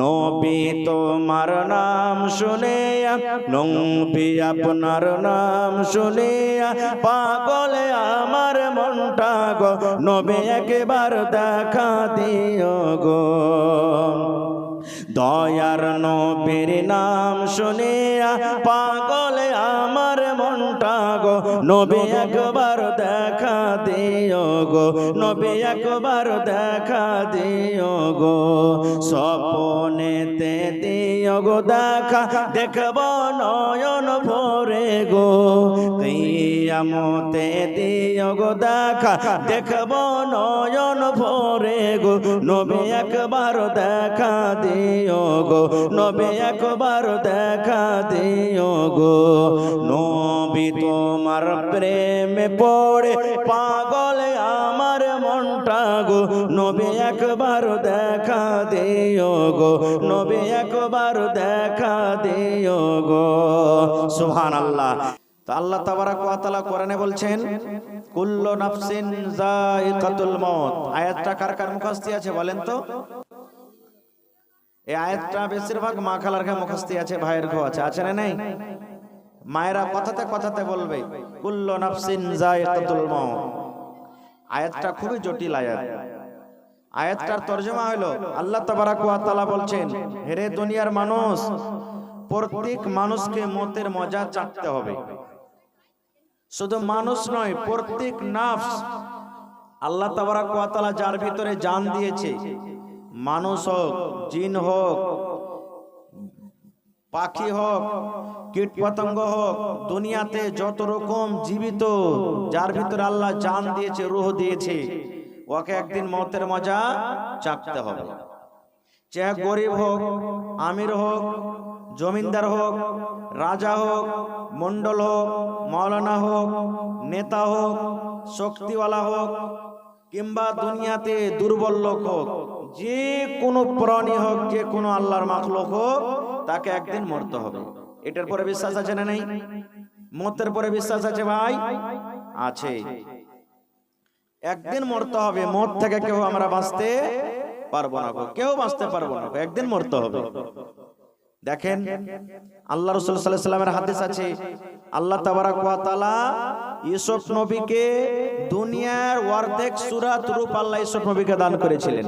নবী তোমার নাম শুনে, নবী আপনার নাম শুনে পাগল আমার মনটা গো, নবী একবার দেখা দিও গো। দয়ার নবীর নাম শুনে পাগল আমার মনটা গো, নবী একবার দেখা দিও গো, নবী একবার দেখা দিও গো। স্বপ্নেতে দিও গো দেখা, দেখব নয়ন ভরে গো। কিয়ামতে দিও গো দেখা, দেখব নয়ন ভরে গো, নবী একবার দেখা দিও গো, নবী একবার দেখা দিও গো। নবী তোমার প্রেমে পড়ে পাগল আমার মনটা গো, নবী একবার দেখা দিও গো, নবী একবার দেখা দিও গো। সুবহানাল্লাহ। তো আল্লাহ তাবারাক ওয়া তাআলা কোরআনে বলছেন কুল্লু নাফসিন যায়িকাতুল মাউত। আয়াতটা কার কার মুখস্থ আছে বলেন তো? এই আয়াতটা বেশিরভাগ মা খালার কাছে মুখস্থ আছে, ভাইয়ের ঘর আছে না নাই? মায়েরা কথাতে কথাতে বলবে কুল্লু নাফসিন যায়িকাতুল মাউত। আয়াতটা খুবই জটিল আয়াত। আয়াতটার তরজমা হলো আল্লাহ তাবারাক ওয়া তাআলা বলছেন, হে দুনিয়ার মানুষ, প্রত্যেক মানুষকে মতের মজা চাটতে হবে। শুধু মানুষ নয়, প্রত্যেক নাফস আল্লাহ তাবারাক ওয়া তাআলা যার ভিতরে জান দিয়েছে, মানুষ হোক, জিন হোক, পাখি হোক, কীট পতঙ্গ হোক, দুনিয়াতে যত রকম জীবিত যার ভিতরে আল্লাহ জান দিয়েছে, রূহ দিয়েছে, ওকে একদিন মতের মজা চাটতে হবে। চাহে গরিব হোক, আমির হোক, জমিনদার হোক, রাজা হোক, মন্ডল হোক, মাওলানা হোক, নেতা হোক, শক্তিওয়ালা হোক, কিংবা দুনিয়াতে দুর্বল লোক হোক, যে কোনো প্রাণী হোক, যে কোনো আল্লাহর মাখলুক হোক, তাকে একদিন মরতে হবে। এটার পরে বিশ্বাস আছে না নাই? মতের পরে বিশ্বাস আছে ভাই? আছে। একদিন মরতে হবে। মত থেকে কেউ আমরা বাঁচতে পারবো না, কেউ বাঁচতে পারবো না, একদিন মরতে হবে। দেখেন আল্লাহ রাসূল সাল্লাল্লাহু আলাইহি ওয়াসাল্লামের হাদিস আছে, আল্লাহ তাবারাক ওয়া তাআলা ইউসুফ নবীকে দুনিয়ার অর্ধেক সূরাত রূপ আল্লাহ ইউসুফ নবীকে দান করেছিলেন।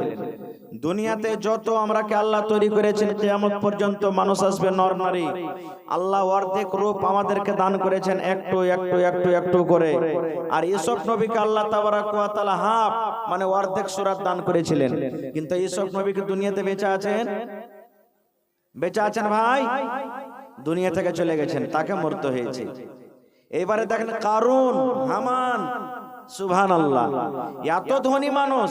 দুনিয়াতে যত আমরাকে আল্লাহ তৈরি করেছেন, কিয়ামত পর্যন্ত মানুষ আসবে নর নারী, আল্লাহ অর্ধেক রূপ আমাদেরকে দান করেছেন, একটু একটু একটু একটু করে। আর ইউসুফ নবীকে আল্লাহ তাবারাক ওয়া তাআলা হাফ মানে অর্ধেক সূরাত দান করেছিলেন। কিন্তু ইউসুফ নবীকে দুনিয়াতে বেঁচে আছেন? বেঁচে আছেন ভাই? দুনিয়া থেকে চলে গেছেন, তাকে মরতে হয়েছে। এইবারে দেখেন কারুন, হামান, সুবহানাল্লাহ, এত ধনী মানুষ,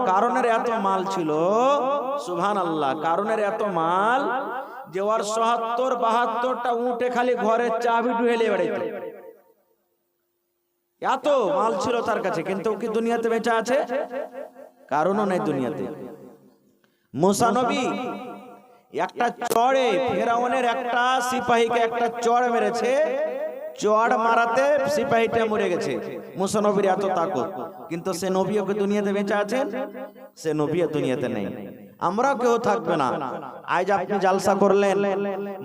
কারুনের এত মাল ছিল, সুবহানাল্লাহ, কারুনের এত মাল যে ওর ৭৭-৭২টা উঠে খালি ঘরের চাবি ঢুয়েলে বেড়াইতো, এত মাল ছিল তার কাছে। কিন্তু কি দুনিয়াতে বেঁচে আছে? কারুনও নেই দুনিয়াতে। মুসা নবী একটা চড়ে ফেরাউনের একটা সিপাহীকে একটা চড় মেরেছে, চড় মারাতে সিপাহীটা মরে গেছে। মুসা নবীর এত তাকত, কিন্তু সে নবীও কি দুনিয়াতে বেঁচে আছেন? সে নবীও দুনিয়াতে নেই। আমরাও কেউ থাকবে না। আজ আপনি জালসা করলেন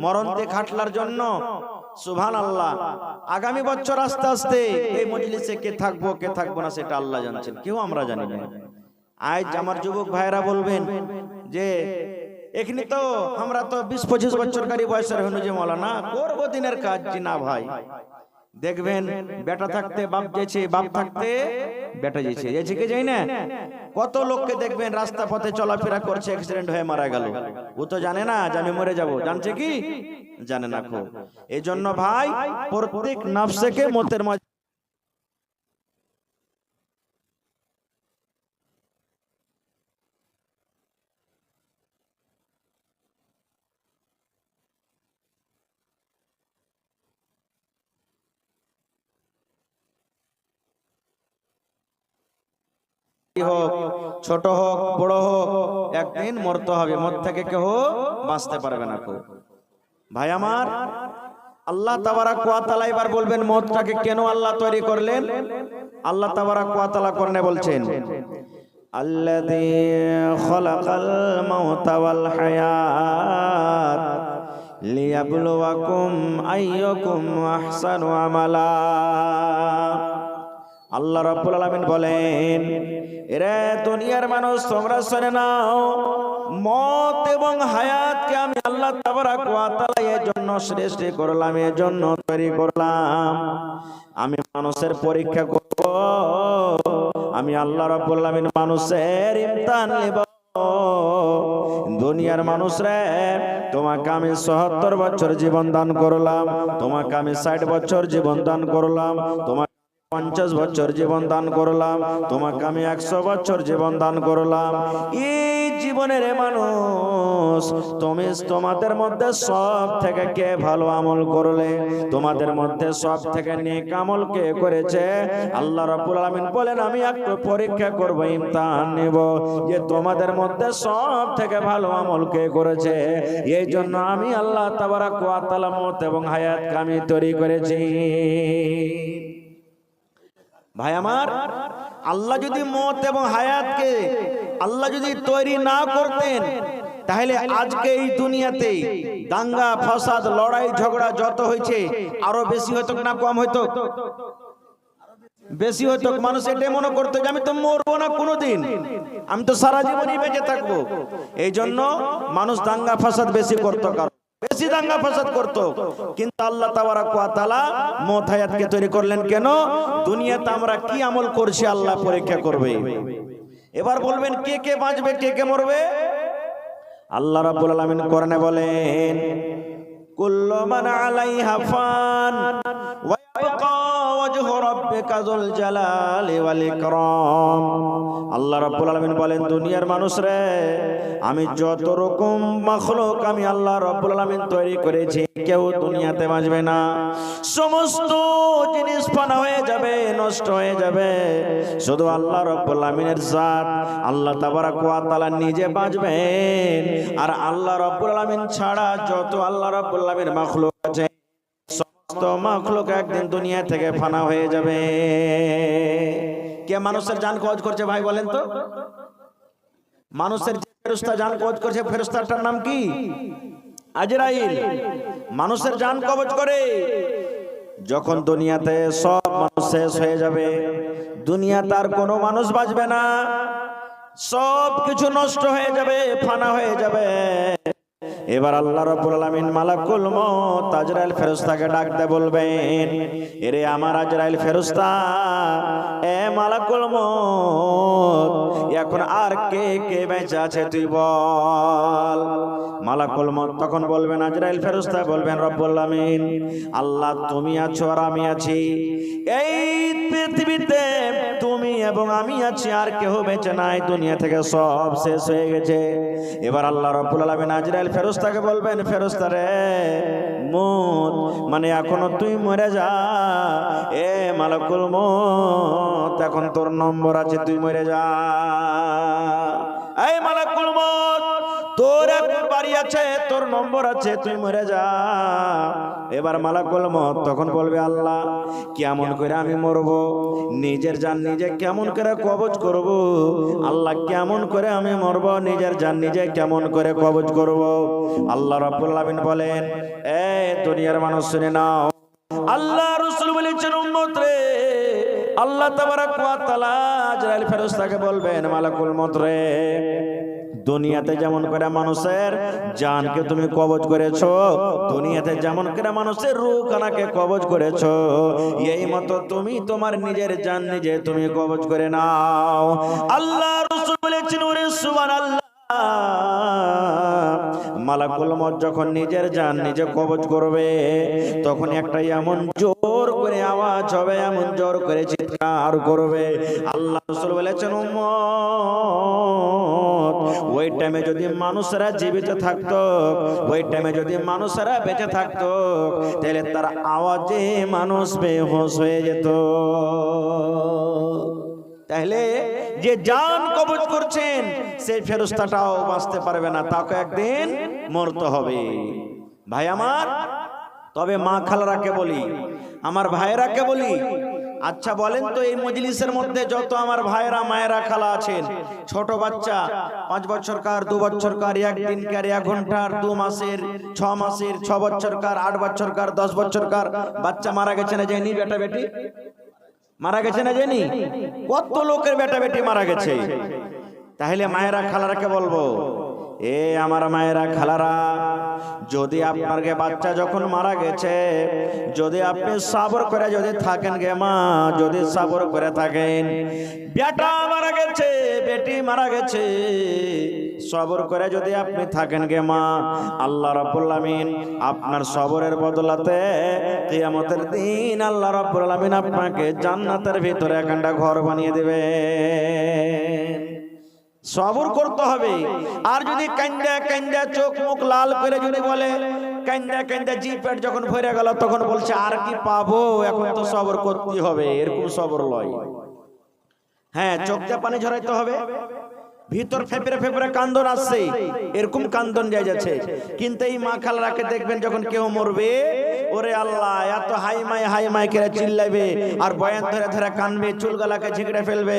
মরণতে খাটলার জন্য, সুবহানাল্লাহ, আগামী বছর আস্তে আস্তে এই মজলিসে কে থাকবো কে থাকবো না সেটা আল্লাহ জানছেন, কেউ আমরা জানি না। আজ আমার যুবক ভাইরা বলবেন যে এখানে তো আমরা তো ২০-২৫ বছরকারী বয়সের হনু যে মৌলানা করবো দিনের কাজ। না ভাই, দেখবেন বেটা থাকতে বাপ যেছে, বাপ থাকতে বেটা যেছে, যেছে কি যাই না? কত লোককে দেখবেন রাস্তা পথে চলাফেরা করছে, অ্যাক্সিডেন্ট হয়ে মারা গেল। ও তো জানে না যে আমি মরে যাব, জানছে কি? জানে না। এই জন্য ভাই প্রত্যেক নফসকে মতের মধ্যে হোক, ছোট হোক, বড় হোক, একদিন মরতে হবে। মত থেকে কেউ বাঁচতে পারবে না। ভাই আমার, আল্লাহ তাবারাক ওয়া তাআলা এবার বলবেন মতটাকে কেন আল্লাহ তৈরি করলেন। আল্লাহ তাবারাক ওয়া তাআলা কোরআনে বলছেন, আল্লাযী খালাকাল মাউতা ওয়াল হায়াত লিয়াবলুয়াকুম আইয়ুকুম আহসানু আমালা। আল্লাহ রাব্বুল আলামিন বলেন, এরে দুনিয়ার মানুষ তোমরা শুনে নাও, মত এবং হায়াতকে আমি আল্লাহ তাবারাক ওয়া তাআলা এর জন্য সৃষ্টি করলাম, এর জন্য তৈরি করলাম। আমি মানুষের পরীক্ষা করব, আমি আল্লাহ রাব্বুল আলামিন মানুষের ইমতিহান নেব। দুনিয়ার মানুষরে, তোমাকে আমি ৭০ বছর জীবন দান করলাম, তোমাকে আমি ৬০ বছর জীবন দান করলাম, তোমাকে ৫০ বছর জীবন দান করলাম, তোমাকে আমি ১০০ বছর জীবন দান করলাম। এই জীবনের মানুষ, তুমি তোমাদের মধ্যে সব থেকে কে ভালো আমল করলে, তোমাদের মধ্যে সব থেকে নেক আমল কে করেছে? আল্লাহ রাব্বুল আলামিন বলেন, আমি একটু পরীক্ষা করব, ইমতিহান নেব যে তোমাদের মধ্যে সব থেকে ভালো আমল কে করেছে। এই জন্য আমি আল্লাহ তাবারাক ওয়া তাআলা মত এবং হায়াতকে আমি তৈরি করেছি। ভাই আমার, আল্লাহ যদি মত এবং হায়াতকে আল্লাহ যদি তৈরি না করতেন, তাহলে আজকে এই দুনিয়াতে দাঙ্গা ফাসাদ লড়াই ঝগড়া যত হয়েছে আরো বেশি হতো না কম হতো? বেশি হতো। মানুষ এটাই মনে করতো যে আমি তো মরবো না কোনোদিন, আমি তো সারা জীবনই বেঁচে থাকবো। এই জন্য মানুষ দাঙ্গা ফাসাদ বেশি করতো, বেশি দাঙ্গা ফাসাদ করতো। কিন্তু আল্লাহ তাবারাক ওয়া তাআলা মত হায়াতকে তৈরি করলেন কেন? দুনিয়াতে আমরা কি আমল করছি আল্লাহ পরীক্ষা করবে। এবার বলবেন কে কে বাঁচবে, কে কে মরবে? আল্লাহ রাব্বুল আলামিন কোরআনে বলেন, কুল্লু মান আলাইহা ফান ওয়া ইয়াবকা ওয়াজহু রাব্বিকা যুল জালালি ওয়াল ইকরাম। আল্লাহ রাব্বুল আলামিন বলেন, দুনিয়ার মানুষ রে, আমি যত রকম মাখলুক আমি আল্লাহ রাব্বুল আলামিন তৈরি করেছি, কেউ দুনিয়াতে বাঁচবে না। সমস্ত জিনিস ফানা হয়ে যাবে, নষ্ট হয়ে যাবে। শুধু আল্লাহ রাব্বুল আলামিনের জাত আল্লাহ তাবারাক ওয়া তাআলা নিজে বাঁচবেন। আর আল্লাহ রাব্বুল আলামিন ছাড়া যত আল্লাহ রাব্বুল আলামিনের মাখলুক আছে, সমস্ত মাখলুক একদিন দুনিয়া থেকে ফানা হয়ে যাবে। কে মানুষের জান কবজ করছে ভাই বলেন তো? মানুষের যে ফেরেশতা জান কবজ করছে, ফেরেশতাটার নাম কি? আজরাইল। মানুষের জান কবজ করে। যখন দুনিয়াতে সব মানুষ শেষ হয়ে যাবে, দুনিয়াতে আর কোনো মানুষ বাঁচবে না, সব কিছু নষ্ট হয়ে যাবে, ফানা হয়ে যাবে। এবার আল্লাহ রাব্বুল আলামিন মালাকুল মউত আজরাইল ফেরেশতাকে ডাকতে বলবেন, এরে আমার আজরাইল ফেরেশতা, এ মালাকুল মউত, এখন আর কে কে বেঁচে আছে তুই বল। মালাকুল মউত তখন বলবেন, আজরাইল ফেরেশতা বলবেন, রব্বুল আলামিন আল্লাহ তুমি আছো আর আমি আছি, এই পৃথিবীতে তুমি এবং আমি আছি, আর কেউ বেঁচে নাই, দুনিয়া থেকে সব শেষ হয়ে গেছে। এবার আল্লাহ রাব্বুল আলামিন আজরাইল ফেরেশতাকে বলবেন, ফেরেশতা রে, মউত মানে এখনো তুই মরে যা, এ মালাকুল মউত এখন তোর নম্বর আছে, তুই মরে যা। এই মালাকুল মউত, তোর এখন বাড়ি আছে, তোর নম্বর আছে, তুই মরে যা। এবার মালাকুল মউত তখন বলবে, আল্লাহ কেমন করে আমি মরব? নিজের জান নিজে কেমন করে কবজ করব? আল্লাহ কেমন করে আমি মরব? নিজের জান নিজে কেমন করে কবজ করব? আল্লাহ রাব্বুল আলামিন বলেন, এ দুনিয়ার মানুষ শুনে নাও, আল্লাহ রাসূল বলেছেন, উম্মত রে, আল্লাহ তাবারাক ওয়া তাআলা আজরাইল ফেরেশতাকে বলবেন, মালাকুল মউত রে, দুনিয়াতে যেমন করে মানুষের জানকে তুমি কবজ করেছো, দুনিয়াতে যেমন করে মানুষের রূহখানাকে কবজ করেছো, এই মতো তুমি তোমার নিজের জান নিজে তুমি কবজ করে নাও। আল্লাহ রাসূল বলেছেন, ওরে সুবহানাল্লাহ, মালাকুল মউত যখন নিজের জান নিজে কবজ করবে, তখন একটা এমন জোর করে আওয়াজ হবে, এমন জোর করে চিৎকার করবে। আল্লাহ রাসূল বলেছেন, উম্মত, ওই টাইমে যদি মানুষেরা জীবিত থাকতো, ওই টাইমে যদি মানুষেরা বেঁচে থাকতো, তাহলে তার আওয়াজে মানুষ বেহুশ হয়ে যেত। তাহলে যে জান কবজ করছেন সেই ফেরেশতাটাও বাঁচতে পারবে না, তাকে একদিন মরতে হবে। ভাই আমার, তবে মা খালারাকে বলি, আমার ভাইয়েরাকে বলি, আচ্ছা বলেন তো, এই মজলিসের মধ্যে যত আমার ভাইরা মায়েরা খালা আছেন, ছোট বাচ্চা 5 বছরকার, 2 বছরকার, 1 দিনকার, 1 ঘন্টার, 2 মাসের, 6 মাসের, 6 বছরকার, 8 বছরকার, 10 বছরকার বাচ্চা মারা গেছে না যায়নি? বেটা বেটি মারা গেছে না জানি? কত লোকের বেটা বেটি মারা গেছে। তাহলে মায়েরা খালারাকে বলবো, এ আমার মায়েরা খালারা, যদি আপনাকে বাচ্চা যখন মারা গেছে, যদি আপনি সবর করে যদি থাকেন গে মা, যদি সবর করে থাকেন, বেটা মারা গেছে, বেটি মারা গেছে, সবর করে যদি আপনি থাকেন গে মা, আল্লাহ রাব্বুল আমিন আপনার সবরের বদলাতে কিয়ামতের দিন আল্লাহ রাব্বুল আমিন আপনাকে জান্নাতের ভিতরে একটা ঘর বানিয়ে দেবে। সবর করতে হবে। আর যদি কান্দা কান্দা চোখ মুখ লাল করে যদি বলে, কান্দা কান্দা জি পেট যখন ভরে গেল তখন বলছে আর কি পাবো, এখন তো সবর করতে হবে, এরকম সবর লয়। হ্যাঁ, চোখ দিয়ে পানি ঝরাইতে হবে, ভিতর ফেপড়ে ফেপড়ে কান্দন আসছে, এরকম কান্দন যায় যাচ্ছে। কিন্তু এই মা খালারাকে দেখবেন যখন কেউ মরবে, ওরে আল্লাহ এত হাই মাই করে চিল্লাবে, আর বয়ান ধরে ধরে কানবে, চুলগালাকে ঝেঁকড়ে ফেলবে,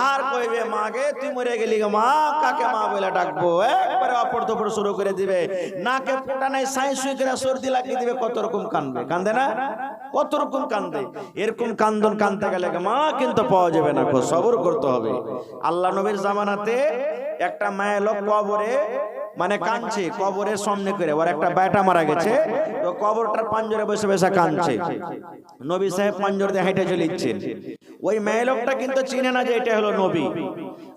আর কইবে মাগে তুই মরে গেলি গো মা, কাকে মা বলে ডাকবো, একবারে অপর তপর শুরু করে দিবে, নাকে ফোঁটা নাই সাই সুই করে সর্দি লাগিয়ে দিবে, কত রকম কান্দবে, কান্দে না? কত রকম কান্দে। এরকম কান্দন কানতে গেলে মা কিন্তু পাওয়া যাবে না, সবর করতে হবে। আল্লাহ নবীর জামানাতে একটা মায়ের লোক কবরে মানে কাঁদছে, কবরের সামনে করে, ওর একটা বেটা মারা গেছে, তো কবরটার পাঞ্জরে বসে বসে কাঁদছে। নবী সাহেব পাঞ্জর দিয়ে হেঁটে চলেছেন, ওই মেয়ে লোকটা কিন্তু চিনে না যে এটা হলো নবী।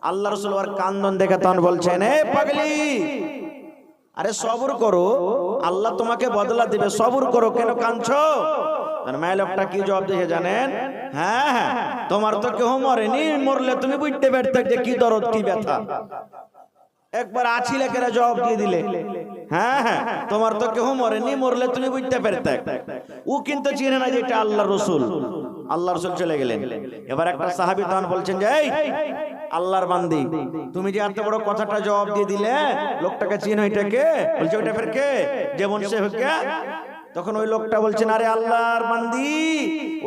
আল্লাহ রাসূল ওর কান্দন দেখে তখন বলছেন, এ পাগলি, আরে সবর করো, আল্লাহ তোমাকে বদলা দিবে, সবর করো, কেন কাঁদছো? মেয়ে লোকটা কি জবাব দিয়ে জানেন? হ্যাঁ হ্যাঁ, তোমার তো কেউ মরেনি, মরলে তুমি বুঝতে পারতে যে কি দরদ কি ব্যথা। একবার আছি লেখেরা জবাব দিয়ে দিলে, হ্যাঁ হ্যাঁ, তোমার তো কেউ মরেনি, মরলে তুমি বুঝতে পারতে। ও কিন্তু চিনে না যে এটা আল্লাহ রসুল। আল্লাহ রসুল চলে গেলেন। এবার একটা সাহাবী তখন বলছেন যে, এই আল্লাহর বান্দি, তুমি যে এত বড় কথাটা জবাব দিয়ে দিলে, লোকটাকে চিনো, এটাকে? বলছে ওইটা ফের কে, যেমন সে কে? তখন ওই লোকটা বলছেন, আরে আল্লাহর বান্দি,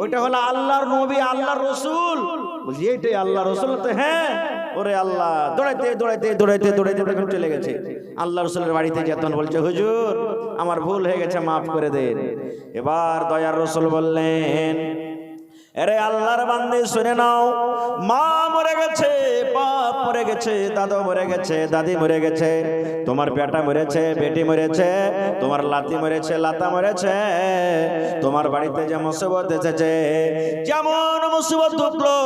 ওইটা হলো আল্লাহর নবী, আল্লাহর রসুল। বলছি এইটাই আল্লাহ রসুল? তো হ্যাঁ। ওরে আল্লাহ, দৌড়াইতে দৌড়াইতে দৌড়াইতে দৌড়াইতে তখন চলে গেছে। আল্লাহ রসুলের বাড়িতে যেতেন, বলছে হুজুর আমার ভুল হয়ে গেছে, মাফ করে দেন। এবার দয়ার রসুল বললেন, আরে আল্লাহর বান্দি শুনে নাও, মা মরে গেছে, বাপ মরে গেছে, দাদা মরে গেছে, দাদি মরে গেছে, তোমার বেটা মরেছে, বেটি মরেছে, তোমার লাতি মরেছে, লাতা মরেছে, তোমার বাড়িতে যে মুসিবত এসেছে, যেমন মুসিবত উঠলো,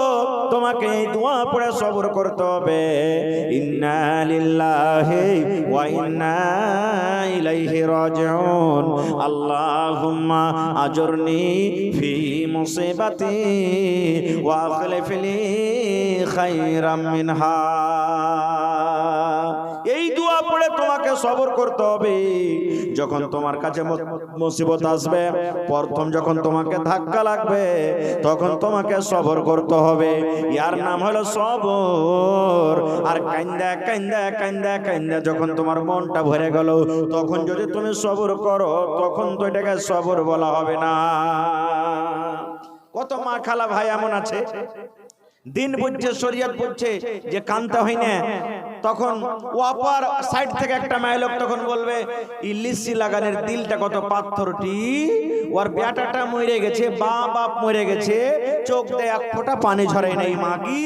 তোমাকে এই দোয়া পড়ে সবর করতে হবে, ইন্না লিল্লাহি ওয়া ইন্না ইলাইহি রাজিউন, আল্লাহুম্মা আজরনি ফি মুসিবাতি ওয়া আখলিফ লি খায়রাম মিনহা। এই দোয়া পড়ে তোমাকে সবর করতে হবে। যখন তোমার কাছে মুসিবত আসবে, প্রথম যখন তোমাকে ধাক্কা লাগবে, তখন তোমাকে সবর করতে হবে। ইয়ার নাম হলো সবর। আর কান্দা কান্দা কান্দা কান্দা যখন তোমার মনটা ভরে গেল, তখন যদি তুমি সবর করো, তখন তো এটাকে সবর বলা হবে না। কত মা খালা ভাই এমন আছে, দিন বুঝছে, শরীয়ত বুঝছে যে কানতে হয় না, তখন ওয়াপার সাইড থেকে একটা মায়ের লোক তখন বলবে, ইলিশি লাগানের দিলটা কত পাথরটি, ওর বেটাটা মরে গেছে, বাপ মরে গেছে, চোখ দিয়ে এক ফোঁটা পানি ঝরাই নাই, মা কি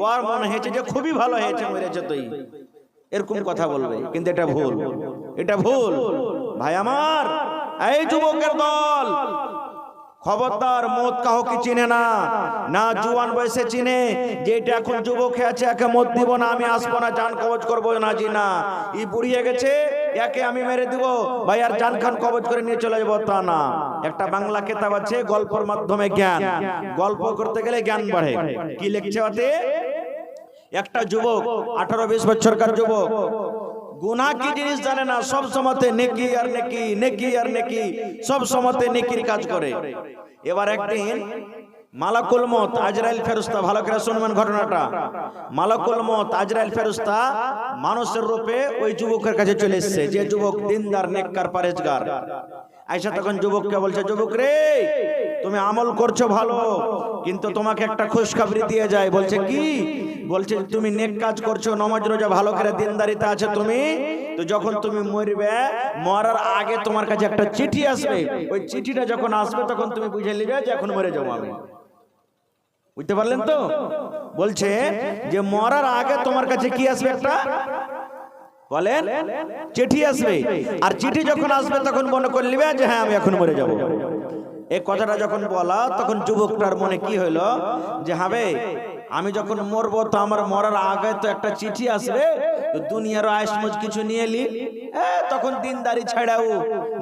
ওর মনে হয়েছে যে খুবই ভালো হয়েছে, মরেছে তুই, এরকম কথা বলবে। কিন্তু এটা ভুল, এটা ভুল ভাই আমার। এই যুবকের দল, খবরদার, মদ কাউকে চিনে না, না জুয়ান বয়সে চিনে যে এটা এখন যুবক আছে, একে মদ দিব না, আমি আসবো না, জান কবজ করবো না, জি না, ই বুড়িয়ে গেছে, একে আমি মেরে দিব ভাই, আর জান খান কবজ করে নিয়ে চলে যাবো, তা না। একটা বাংলা কিতাব আছে, গল্পের মাধ্যমে জ্ঞান, গল্প করতে গেলে জ্ঞান বাড়ে। কি লিখছে ওতে? একটা যুবক, 18-20 বছরকার যুবক, গুনাহ কি জিনিস জানে না, সব সময়তে নেকি আর নেকি, নেকি আর নেকি, সব সময়তে নেকির কাজ করে। এবার একদিন মালাকুল মউত, আজরাইল ফেরেশতা, ভালো করে শুনবেন ঘটনাটা। মালাকুল মউত, আজরাইল ফেরেশতা মানুষের রূপে ওই যুবকের কাছে চলে এসেছে, যে যুবক দিনদার, নেককার, পরেজগার। আয়েশা তখন যুবককে বলছে, যুবক রে, তুমি আমল করছো ভালো, কিন্তু তোমাকে একটা খুশখবরি দিয়ে যায়। বলছে কি? বলছে তুমি নেক কাজ করছো, নামাজ রোজা ভালো করে দিনদারিতে আছে তুমি, তো যখন তুমি মরবে, মরার আগে তোমার কাছে একটা চিঠি আসবে। ওই চিঠিটা যখন আসবে তখন তুমি বুঝে নিবে যে এখন মরে যাবো আমি। বুঝতে পারলেন তো? বলছে যে মরার আগে তোমার কাছে কি আসবে? একটা বলেন চিঠি আসবে। আর চিঠি যখন আসবে তখন মনে করে নিবে যে হ্যাঁ আমি এখন মরে যাব। এই কথাটা যখন বলা তখন যুবকটার মনে কি হইলো যে হবে আমি যখন মরবো তো আমার মরার আগে তো একটা চিঠি আসবে, তো দুনিয়ার আয়সমজ কিছু নিয়ে নি। তখন দিনদারি ছেড়াও,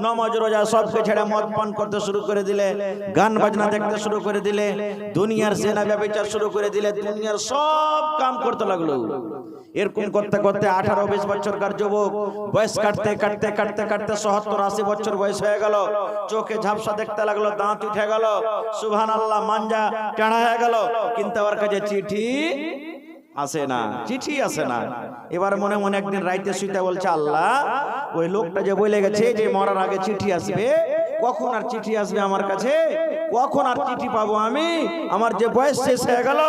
নামাজ রোজা সবকে ছেড়ে মদ পান করতে শুরু করে দিলে, গান বাজনা দেখতে শুরু করে দিলে, দুনিয়ার সেনা ব্যবচার শুরু করে দিলে, দুনিয়ার সব কাম করতে লাগলো। এরকম করতে করতে 18-20 বছরকার যুবক বয়স কাটতে কাটতে কাটতে কাটতে 70-80 বছর বয়স হয়ে গেল। চোখে ঝাপসা দেখতে লাগলো, দাঁত উঠে গেল, সুবহানাল্লাহ, মাঞ্জা টানা হয়ে গেল, কিন্তু আমার কাছে চিঠি আসে না, চিঠি আসে না। এবার মনে মনে একদিন রাইতে শুইতে বলছে, আল্লাহ, ওই লোকটা যে বলে গেছে যে মরার আগে চিঠি আসবে, কখন আর চিঠি আসবে আমার কাছে? কখন আর চিঠি পাবো আমি? আমার যে বয়স শেষ হয়ে গেল।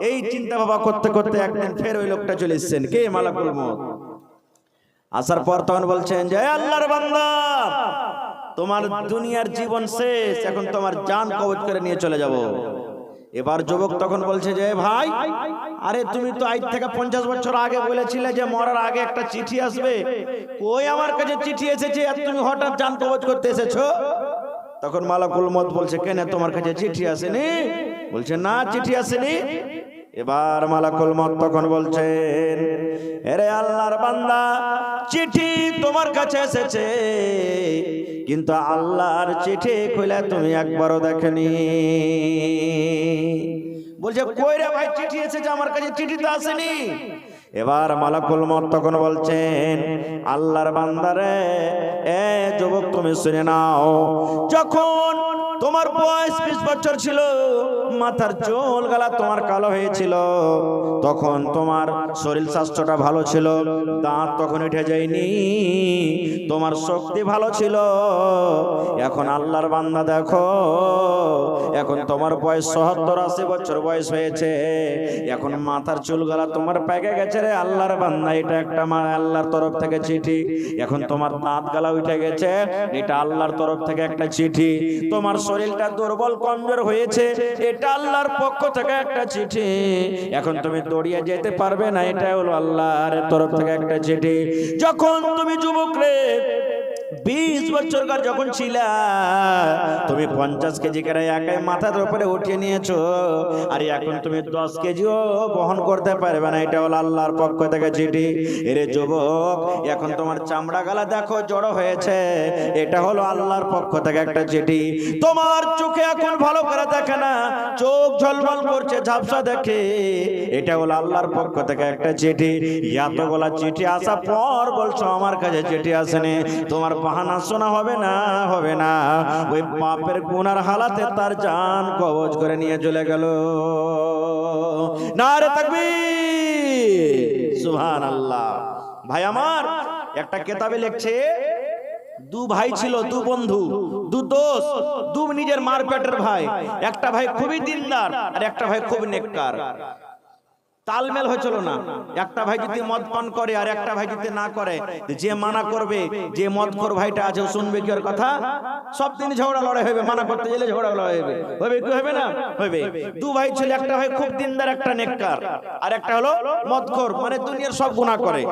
এই চিন্তা ভাবনা করতে করতে একদিন ফের ওই লোকটা চলে এসেছেন। কে? মালাকুল মউত। আসার পর তখন বলছেন যে আল্লাহর বান্দা, তোমার দুনিয়ার জীবন শেষ, এখন তোমার জান কবজ করে নিয়ে চলে যাব। এবার যুবক তখন বলছে যে ভাই, আরে তুমি তো আজ থেকে 50 বছর আগে বলেছিলে যে মরার আগে একটা চিঠি আসবে, কই আমার কাছে চিঠি এসেছে আর তুমি হঠাৎ জান কবজ করতে এসেছো? তখন মালাকুল মউত বলছে, কেন তোমার কাছে চিঠি আসেনি? বলছে না, চিঠি আসেনি। এবার মালাকুল মউত তখন বলছেন, আরে আল্লাহর বান্দা, চিঠি তোমার কাছে এসেছে, কিন্তু আল্লাহর চিঠি খুলে তুমি একবারও দেখনি। বলছে কই রে ভাই, চিঠি এসেছে আমার কাছে, চিঠি তো আসেনি। এবার মালাকুল মউত তখন বলছেন, আল্লাহর বান্দারে, এ যুবক তুমি শুনে নাও, যখন তোমার বয়স 20 বছর ছিল, মাথার চুল গালা তোমার কালো হয়েছিল, তখন তোমার শরীর স্বাস্থ্যটা ভালো ছিল, দাঁত তখন উঠে যায়নি, তোমার শক্তি ভালো ছিল। এখন আল্লাহর বান্দা দেখো, এখন তোমার বয়স 70-80 বছর বয়স হয়েছে, এখন মাথার চুল গালা তোমার পেকে গেছে রে আল্লাহর বান্দা, এটা একটা আল্লাহর তরফ থেকে চিঠি। এখন তোমার দাঁত গালা উঠে গেছে, এটা আল্লাহর তরফ থেকে একটা চিঠি। তোমার শরীরটা দুর্বল কমজোর হয়েছে, এটা আল্লাহর পক্ষ থেকে একটা চিঠি। এখন তুমি দৌড়িয়ে যেতে পারবে না, এটা হলো আল্লাহর তরফ থেকে একটা চিঠি। যখন তুমি যুবক রে 20 বছরকার যখন ছিলা, তুমি 50 কেজি করে একাই মাথার উপরে উঠিয়ে নিয়েছো, আর এখন তুমি 10 কেজিও বহন করতে পারবে না, এটা হলো আল্লাহর পক্ষ থেকে চিঠি। এরে যুবক, এখন তোমার চামড়া গালা দেখো জড়ো হয়েছে, এটা হলো আল্লাহর পক্ষ থেকে একটা চিঠি। তোমার চোখে এখন ভালো করে দেখে না, চোখ ঝলমল করছে, ঝাপসা দেখে, এটা হলো আল্লাহর পক্ষ থেকে একটা চিঠি। এতগুলা চিঠি আসা পর বলছো আমার কাছে চিঠি আসেনি, তোমার বাহানা শোনা হবে না, হবে না। ওই পাপের গুনার হালাতে তার জান কবজ করে নিয়ে চলে গেল। নারে তাকবীর, সুবহানাল্লাহ। ভাই আমার, একটা কিতাবে লিখছে, দু ভাই ছিল, দু বন্ধু, দু দোস্ত, দু নিজের মার পেটের ভাই। একটা ভাই খুবই দিনদার আর একটা ভাই খুব নেককার। তালমেল হয়েছিল না। একটা ভাই যদি মদ পান করে আর একটা ভাই যদি না করে, যে মানা করবে, যে মদখোর ভাইটা আছে, শুনবে কি ওর কথা? সব দিন ঝগড়া লড়াই হবে, মানা করতে গেলে ঝগড়া লড়াই হবে, হবে কি হবে না? হবে। দু ভাই ছিল, একটা ভাই খুব দিনদার, একটা নেককার, আর একটা হলো মদখোর, মানে দুনিয়ার সব গুনাহ করে।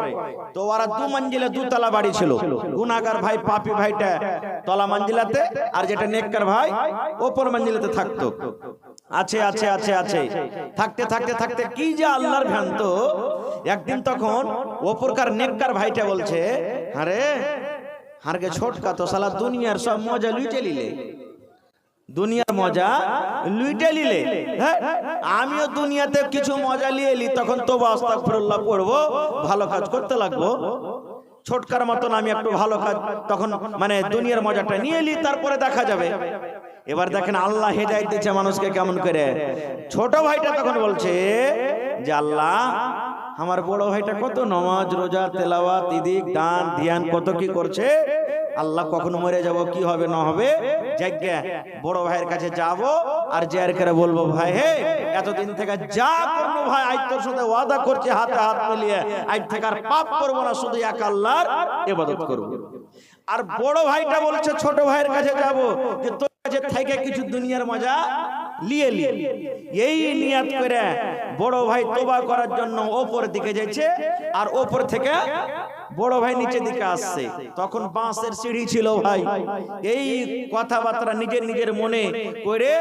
তো ওরা দু মঞ্জিলে দুতলা বাড়ি ছিল। গুনাহগার ভাই, পাপী ভাইটা তলা মঞ্জিলাতে, আর যেটা নেককার ভাই ওপর মঞ্জিলাতে থাকতো। আছে আছে আছে আছে থাকতে থাকতে থাকতে কি যে আল্লাহর ভ্রান্ত, একদিন তখন ওপরকার নেককার ভাইটা বলছে, আরে হারকে ছোটকা তো শালা দুনিয়ার সব মজা লুটে নিলে, দুনিয়ার মজা লুটে নিলে, হ্যাঁ আমিও দুনিয়াতে কিছু মজা নিয়ে এলি, তখন তো আস্তাগফিরুল্লাহ পড়বো, ভালো কাজ করতে লাগবো। ছোটকার মতন আমি একটু ভালো কাজ তখন মানে দুনিয়ার মজাটা নিয়ে এলি, তারপরে দেখা যাবে। এবার দেখেন আল্লাহ হেদায়েত দিচ্ছে মানুষকে কেমন করে। ছোট ভাইটা তখন বলছে যে আল্লাহ, আমার বড় ভাইটা কত নামাজ রোজা তেলাওয়াত ইদিক দান ধ্যান কত কি করছে, আল্লাহ কখন মরে যাব কি হবে না হবে, জায়গা বড় ভাইয়ের কাছে যাব আর জিয়ার করে বলবো, ভাই হে এতদিন থেকে যা করবো ভাই আজ তোর সাথে ওয়াদা করছি হাতে হাত মিলিয়ে, আজ থেকে আর পাপ করবো না, শুধু এক আল্লাহর ইবাদত করব। আর বড় ভাইটা বলছে ছোট ভাইয়ের কাছে যাব যে তোর কাছে থেকে কিছু দুনিয়ার মজা লিয়ে লিয়ে। এই নিয়াত করে বড় ভাই তওবা করার জন্য ওপর দিকে যাচ্ছে, আর ওপর থেকে বড় ভাই নিচে দিকে আসছে। তখন বাঁশের সিঁড়ি ছিল ভাই, এই কথাবার্তা নিজের নিজের মনে করে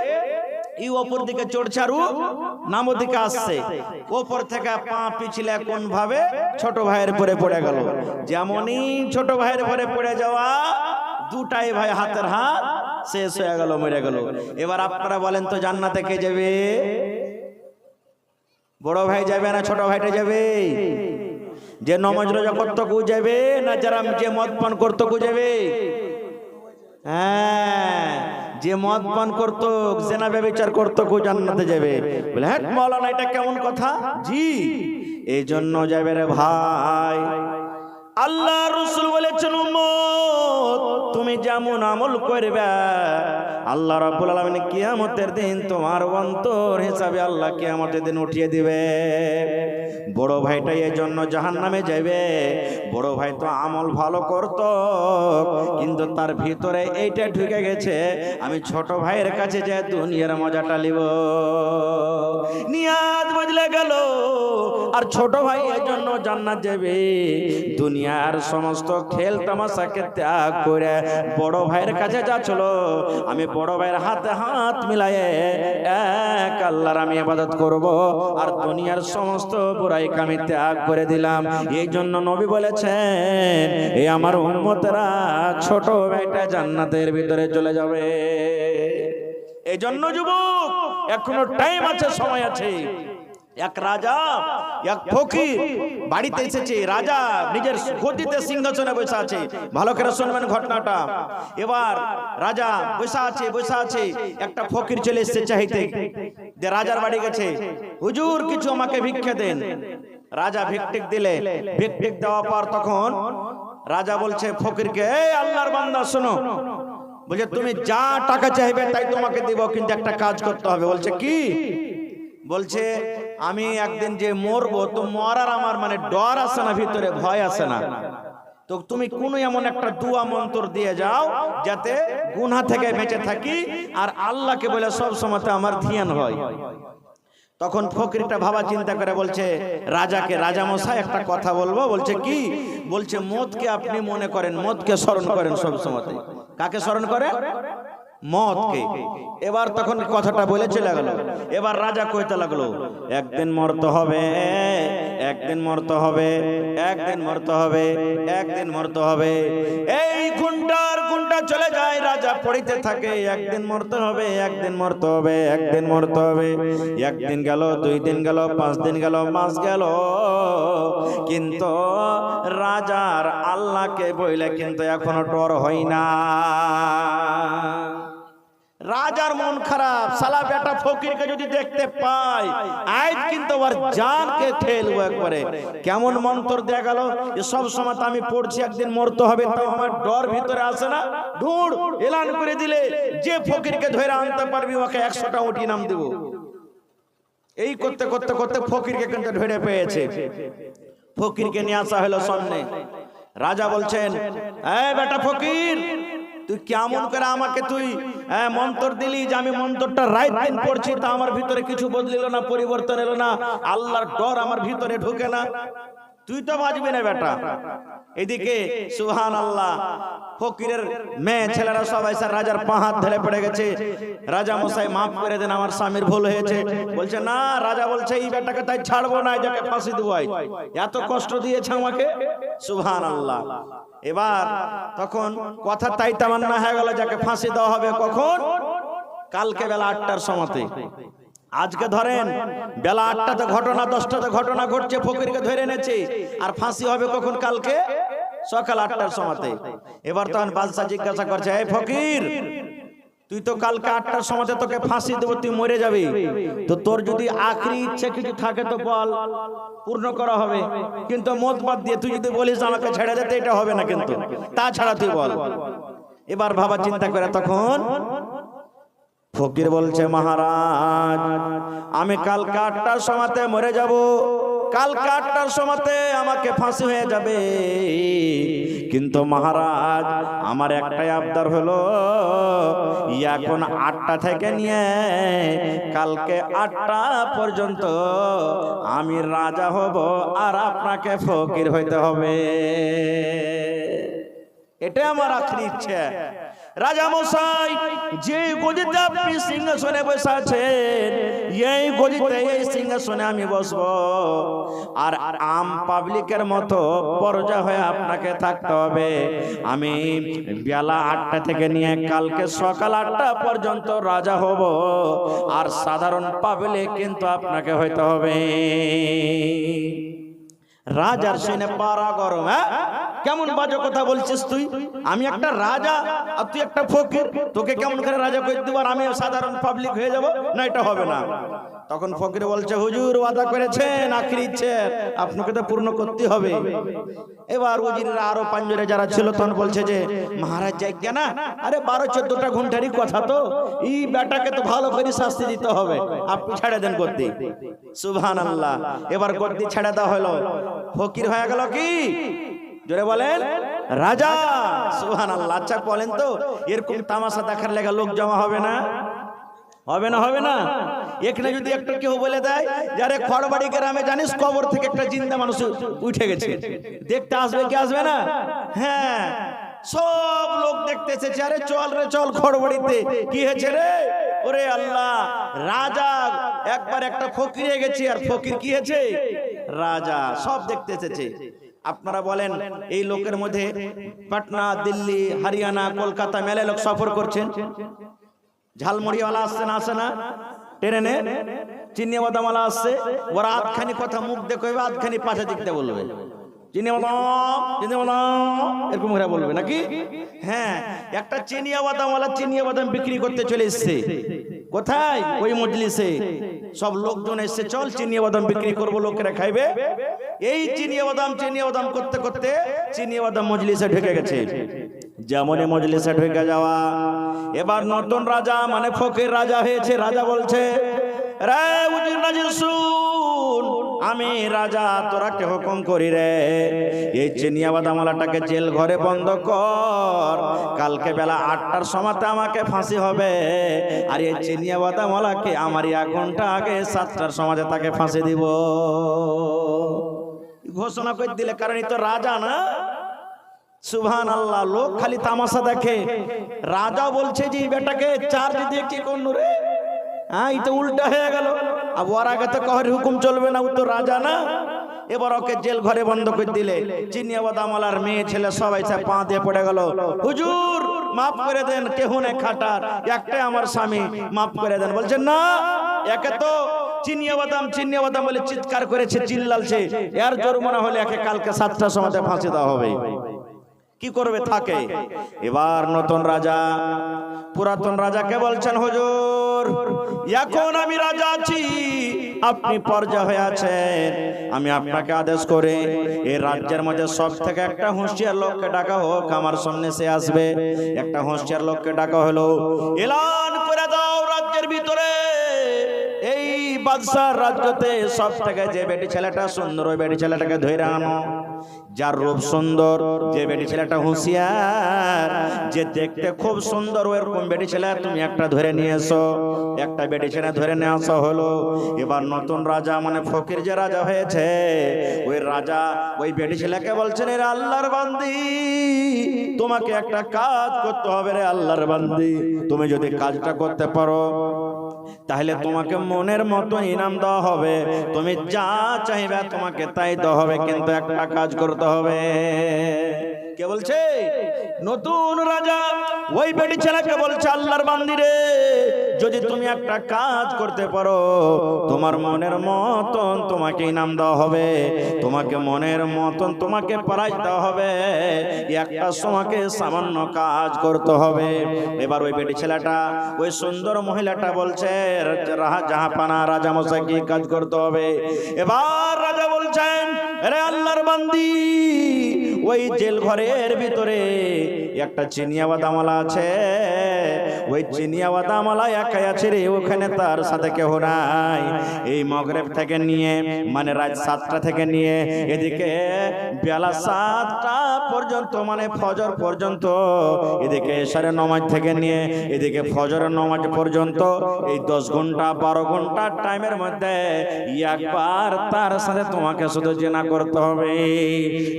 এই ওপর দিকে চড়ছাড়ু নামো দিকে আসছে। ওপর থেকে পা পিছলে কোন ভাবে ছোট ভাইয়ের পরে পড়ে গেল। যেমনই ছোট ভাইয়ের পরে পড়ে যাওয়া, দুটাই ভাই হাতের হাত শেষ হয়ে গেল, মরে গেল। এবার আপনারা বলেন তো জান্নাতে কে যাবে? বড় ভাই যাবে না ছোট ভাইটা যাবে? যে নমাজ রোজা করতো কু যাবে না যারা যে মদ পান করতো কু যাবে? হ্যাঁ, যে মদ পান করতো, জেনা ব্যভিচার করতো কু জান্নাতে যাবে। বলে হ্যাঁ মাওলানা এটা কেমন কথা? জি এই জন্য যাবে রে ভাই। আল্লাহ রাসূল বলেছেন উম্মত তুমি যেমন আমল করবে আল্লাহ রাব্বুল আলামিন কিয়ামতের দিন তোমার অন্তর হিসাবে আল্লাহ কিয়ামতের দিন উঠিয়ে দিবে। বড় ভাইটা এই জন্য জাহান্নামে যাবে। বড় ভাই তো আমল ভালো করত, কিন্তু তার ভিতরে এইটা ঢুকে গেছে আমি ছোট ভাইয়ের কাছে যে দুনিয়ার মজাটা নিব। নিয়াত বদলে গেল, আর ছোট ভাই এই জন্য জান্নাত যাবে। দুনিয়ার সমস্ত খেল তামাশাকে ত্যাগ করে বড় ভাইয়ের কাছে যাচ্ছিল, আমি বড় ভাইয়ের হাতে হাত মিলায়ে এক আল্লাহর আমি ইবাদত করব, আর দুনিয়ার সমস্ত বুরাইকে আমি ত্যাগ করে দিলাম। এই জন্য নবী বলেছেন এই আমার উম্মতেরা ছোট ভাইটা জান্নাতের ভিতরে চলে যাবে। এই জন্য যুবক এখনো টাইম আছে, সময় আছে। এক রাজা এক ফকির বাড়িতে এসেছে। রাজা নিজের গদিতে সিংহাসনে বসে আছে। ভালো করে শুনবেন ঘটনাটা। এবার রাজা বসে আছে, একটা ফকির চলে এসেছে চাইতে, যে রাজার বাড়ি গেছে, হুজুর কিছু আমাকে ভিক্ষা দেন। রাজা ভিক্ষিক দিলে, ভিক্ষিক দেওয়ার পর তখন রাজা বলছে ফকিরকে, এই আল্লাহর বান্দা শোনো, বলছে তুমি যা টাকা চাইবে তাই তোমাকে দিব, কিন্তু একটা কাজ করতে হবে। বলছে কি? বলছে আমি একদিন যে মরবো, তো মরার আমার মানে ডর আছে না, ভিতরে ভয় আছে না, তো তুমি কোন এমন একটা দুয়া মন্ত্র দিয়ে যাও যাতে গুনাহ থেকে বেঁচে থাকি, আর আল্লাহকে বলে সব সময় আমার ধ্যান হয়। তখন ফকিরটা ভাবা চিন্তা করে বলছে রাজাকে, রাজা মশাই একটা কথা বলবো। বলছে কি? বলছে মদকে আপনি মনে করেন, মদকে স্মরণ করেন সব সময়। কাকে স্মরণ করে? মদকে। এবার তখন কথাটা বলে চলে গেল। এবার রাজা কইতে লাগলো, একদিন মরতে হবে, একদিন মরতে হবে, একদিন মরতে হবে, একদিন মরতে হবে। এই ঘন্টার ঘন্টা চলে যায়, রাজা পড়িতে থাকে একদিন মরতে হবে, একদিন মরতে হবে, একদিন মরতে হবে। একদিন গেল, 2 দিন গেল, 5 দিন গেল, মাস গেল, কিন্তু রাজার আল্লাহকে বইলে কিন্তু এখনো ডর হয় না। রাজার মন খারাপ, সালা বেটা ফকিরকে যদি দেখতে পাই আজ কিন্তু ওর জানকে ঠেলবো একবারে। কেমন মন্ত্র দেয়া গেল যে সব সময় তো আমি পড়ছি একদিন মরতে হবে, তাও আমার ডর ভিতরে আসে না। ঢুঁড় এলান করে দিলে যে ফকিরকে ধরে আনতে পারবি ওকে 100টা উঠি নাম দেব। এই করতে করতে করতে ফকিরকে কিন্তু ধরে পেয়েছে। ফকিরকে নিয়ে আসা হলো সামনে। রাজা বলছেন, এই বেটা ফকির, তুই কেমন করে আমাকে তুই মন্ত্র দিলি যে আমি মন্ত্রটা রাত দিন পড়ছি, তা আমার ভিতরে কিছু বদলিল না, পরিবর্তন এলো না, আল্লাহর ডর আমার ভিতরে ঢুকে না, তুই তো বাজবি না বেটা। এদিকে সুবহানাল্লাহ, ফকিরের মেয়ে ছেলেরা সবাই রাজার পা হাত ধরে পড়ে গেছে। রাজা মশাই মাফ করে দেন, আমার স্বামীর ভুল হয়েছে। বলছে না, রাজা বলছে এই বেটাকে তাই ছাড়বো না, যাকে ফাঁসি দেবো, এত কষ্ট দিয়েছে আমাকে। সুবহানাল্লাহ। এবার তখন কথা তাই তামান্না হয়ে গেল, যাকে ফাঁসি দেওয়া হবে কখন? কালকে বেলা 8টার সময়তে। আজকে ধরেন বেলা 8টাতে ঘটনা, 10টাতে ঘটনা ঘটছে, ফকিরকে ধরে এনেছে, আর ফাঁসি হবে কখন? কালকে সকাল 8টার সময়তে। এবার তখন বাদশা জিজ্ঞাসা করছে, এই ফকির তুই তো কালকে 8টার সময় তোকে ফাঁসি দেবো, তুই মরে যাবি, তো তোর যদি আখরি ইচ্ছে কিছু থাকে তো বল, পূর্ণ করা হবে। কিন্তু মত বাদ দিয়ে তুই যদি বলিস আমাকে ছেড়ে দিতে, এটা হবে না কিন্তু, তাছাড়া তুই বল। এবার ভাবা চিন্তা করে তখন ফকির বলছে, মহারাজ আমি কালকে 8টার সময়তে মরে যাব, কালকে 8টার সময়তে আমাকে ফাঁসি হয়ে যাবে, কিন্তু মহারাজ আমার একটাই আবদার হলো, এখন 8টা থেকে নিয়ে কালকে 8টা পর্যন্ত আমি রাজা হব আর আপনাকে ফকির হইতে হবে, এটা আমার আখরি ইচ্ছা। রাজা মশাই, যে গদিতে আপনি সিংহাসনে বসে আছেন, এই গদিতে এই সিংহাসনে আমি বসবো, আর আম পাবলিকের মতো পরজা হয়ে আপনাকে থাকতে হবে। আমি বেলা 8টা থেকে নিয়ে কালকে সকাল 8টা পর্যন্ত রাজা হব, আর সাধারণ পাবলিক কিন্তু আপনাকে হইতে হবে। রাজার শুনে পারা গরম। হ্যাঁ, কেমন বাজে কথা বলছিস তুই? আমি একটা রাজা আর তুই একটা ফকির, তোকে কেমন করে রাজা করে দিব আর আমি সাধারণ পাবলিক হয়ে যাব? না, এটা হবে না। তখন ফকির বলছে, হুজুর ওয়াদা করেছেন, আখরি ইচ্ছে আপনাকে তো পূর্ণ করতে হবে। এবার উজিররা আরো পাঁচজনে যারা ছিল তখন বলছে যে, মহারাজ যাই না, আরে 12-14টা ঘন্টারই কথা, তো এই বেটাকে তো ভালো করে শাস্তি দিতে হবে, আপনি ছেড়ে দেন গদ্দি। সুবহানাল্লাহ। এবার গদ্দি ছেড়ে দেওয়া হলো, ফকির হয়ে গেল কি? জোরে বলেন, রাজা। সুবহানাল্লাহ। আচ্ছা বলেন তো, এরকম তামাশা দেখার লেগে লোক জমা হবে না? হবে না? হবে না? এখানে যদি একটা কেউ বলে দেয়, যারে খড়বাড়ি গ্রামে জানিস কবর থেকে একটা জিন্দা মানুষ উঠে গেছে, দেখতে আসবে কি আসবে না? হ্যাঁ, সব লোক দেখতে এসেছে, আরে চল রে চল খড়বাড়িতে, কি হয়েছে রে? ওরে আল্লাহ, রাজা একবার একটা ফকির হয়ে গেছে, আর ফকির কি হয়েছে? রাজা। সব দেখতে এসেছে। আপনারা বলেন, এই লোকের মধ্যে পাটনা, দিল্লি, হরিয়ানা, কলকাতা মেলে লোক সফর করছেন। ঝালমুড়িওয়ালা আসছে না, আসে না? ট্রেনে চিনি বাদামওয়ালা আসছে, ওরা আধখানি কথা মুখ দেখে আধখানি পাশে দিকতে বলবে, চিনি বাদাম, চিনি বাদাম, এরকম করে বলবে নাকি? হ্যাঁ, একটা চিনিয়া বাদামওয়ালা চিনিয়া বাদাম বিক্রি করতে চলে এসছে। কোথায়? ওই মজলিসে সব লোকজন এসছে, চল চিনিয়া বাদাম বিক্রি করবো, লোকেরা খাইবে। এই চিনিয়া বাদাম করতে করতে চিনিয়া বাদাম মজলিসে ঢুকে গেছে। যেমনই মজলিসে ঢুকে যাওয়া, এবার নতুন রাজা মানে ফকির রাজা হয়েছে। রাজা বলছে, রে উজির রাজি শুন, আমি রাজা তোরাকে হুকুম করি রে, এই চিনিয়া বাদামওয়ালাটাকে জেল ঘরে বন্ধ কর, কালকে বেলা 8টার সময়তে আমাকে ফাঁসি হবে, আর এই চিনিয়া বাদামওয়ালাকে আমার 1 ঘন্টা আগে 7টার সময়তে তাকে ফাঁসি দিব। ঘোষণা করে দিলে, কারণ এই তো রাজা না। সুবহানাল্লাহ। লোক খালি তামাশা দেখে, রাজা বলছে যে বেটাকে চার্জ দিয়ে কি করল রে? হ্যাঁ, এই তো উল্টা হয়ে গেল। আর ওর আগে তো কাহার হুকুম চলবে না, ও তো রাজা না। এবার ওকে জেল ঘরে বন্ধ করে দিলে। চিনিয়া বাদামওয়ালার মেয়ে ছেলে সবাই পা দিয়ে পড়ে গেল, হুজুর মাফ করে দেন, কেহ নেই খাটার, একটাই আমার স্বামী, মাফ করে দেন। বলছেন না, একে তো চিনিয়া বাদাম বলে চিৎকার করেছে, চিল্লালছে, এর জরিমানা হলে একে কালকে 7টার সময় ফাঁসি দেওয়া হবে। কি করবে? থাকে। এবার নতুন রাজা পুরাতন রাজাকে বলছেন, হুজুর এখন আমি রাজা আছি, আপনি পর্জা হয়ে আছেন, আমি আপনাকে আদেশ করে এই রাজ্যের মধ্যে সব থেকে একটা হুঁশিয়ার লোককে ডাকা হোক, আমার সামনে সে আসবে। একটা হুঁশিয়ার লোককে ডাকা হলো, এলান করে দাও রাজ্যের ভিতরে, এই বাদশার রাজ্যতে সব থেকে যে বেটি ছেলেটা সুন্দর, ওই বেটি ছেলেটাকে ধরে আনো। যার রূপ সুন্দর, যে বেটি ছেলেটা হুঁশিয়ার, যে দেখতে খুব সুন্দর, ওরকম বেটি ছেলে তুমি একটা ধরে নিয়ে এসো। একটা বেটি ছেলে ধরে নিয়ে আসা হলো। এবার নতুন রাজা মানে ফকির যে রাজা হয়েছে, ওই রাজা ওই বেটি ছেলেকে বলছেন, রে আল্লাহর বান্দি, তোমাকে একটা কাজ করতে হবে রে আল্লাহর বান্দি, তুমি যদি কাজটা করতে পারো তাহলে তোমাকে মনের মতো ইনাম দেওয়া হবে, তুমি যা চাইবে তোমাকে তাই দেওয়া হবে, কিন্তু একটা কাজ করতে হবে। কে বলছে? নতুন রাজা ওই বেটি ছেলেকে বলছে, আল্লাহর বান্দি রে, যদি তুমি একটা কাজ করতে পারো তোমার মনের মতন তোমাকে ইনাম দেওয়া হবে, তোমাকে মনের মতন তোমাকে প্রাইজ দেওয়া হবে, একটা তোমাকে সামান্য কাজ করতে হবে। এবার ওই বেটি ছেলেটা ওই সুন্দর মহিলাটা বলছে জাহাপানা রাজা মশাই কি কাজ করতে হবে? এবার রাজা বলছেন, আরে আল্লাহর বান্দি, ওই জেল ঘরের ভিতরে একটা চিনিয়া বাদামালা আছে, ওই চিনিয়া বাদামালা একাই আছে রে, ওখানে তার সাথে কেউ নাই। এই মগরিব থেকে নিয়ে মানে রাত 7টা থেকে নিয়ে এদিকে বেলা 7টা পর্যন্ত মানে ফজর পর্যন্ত, এদিকে এশারের নামাজ থেকে নিয়ে এদিকে ফজরের নামাজ পর্যন্ত এই 10 ঘন্টা 12 ঘন্টা টাইমের মধ্যে একবার তার সাথে তোমাকে শুধু জিনা করতে হবে।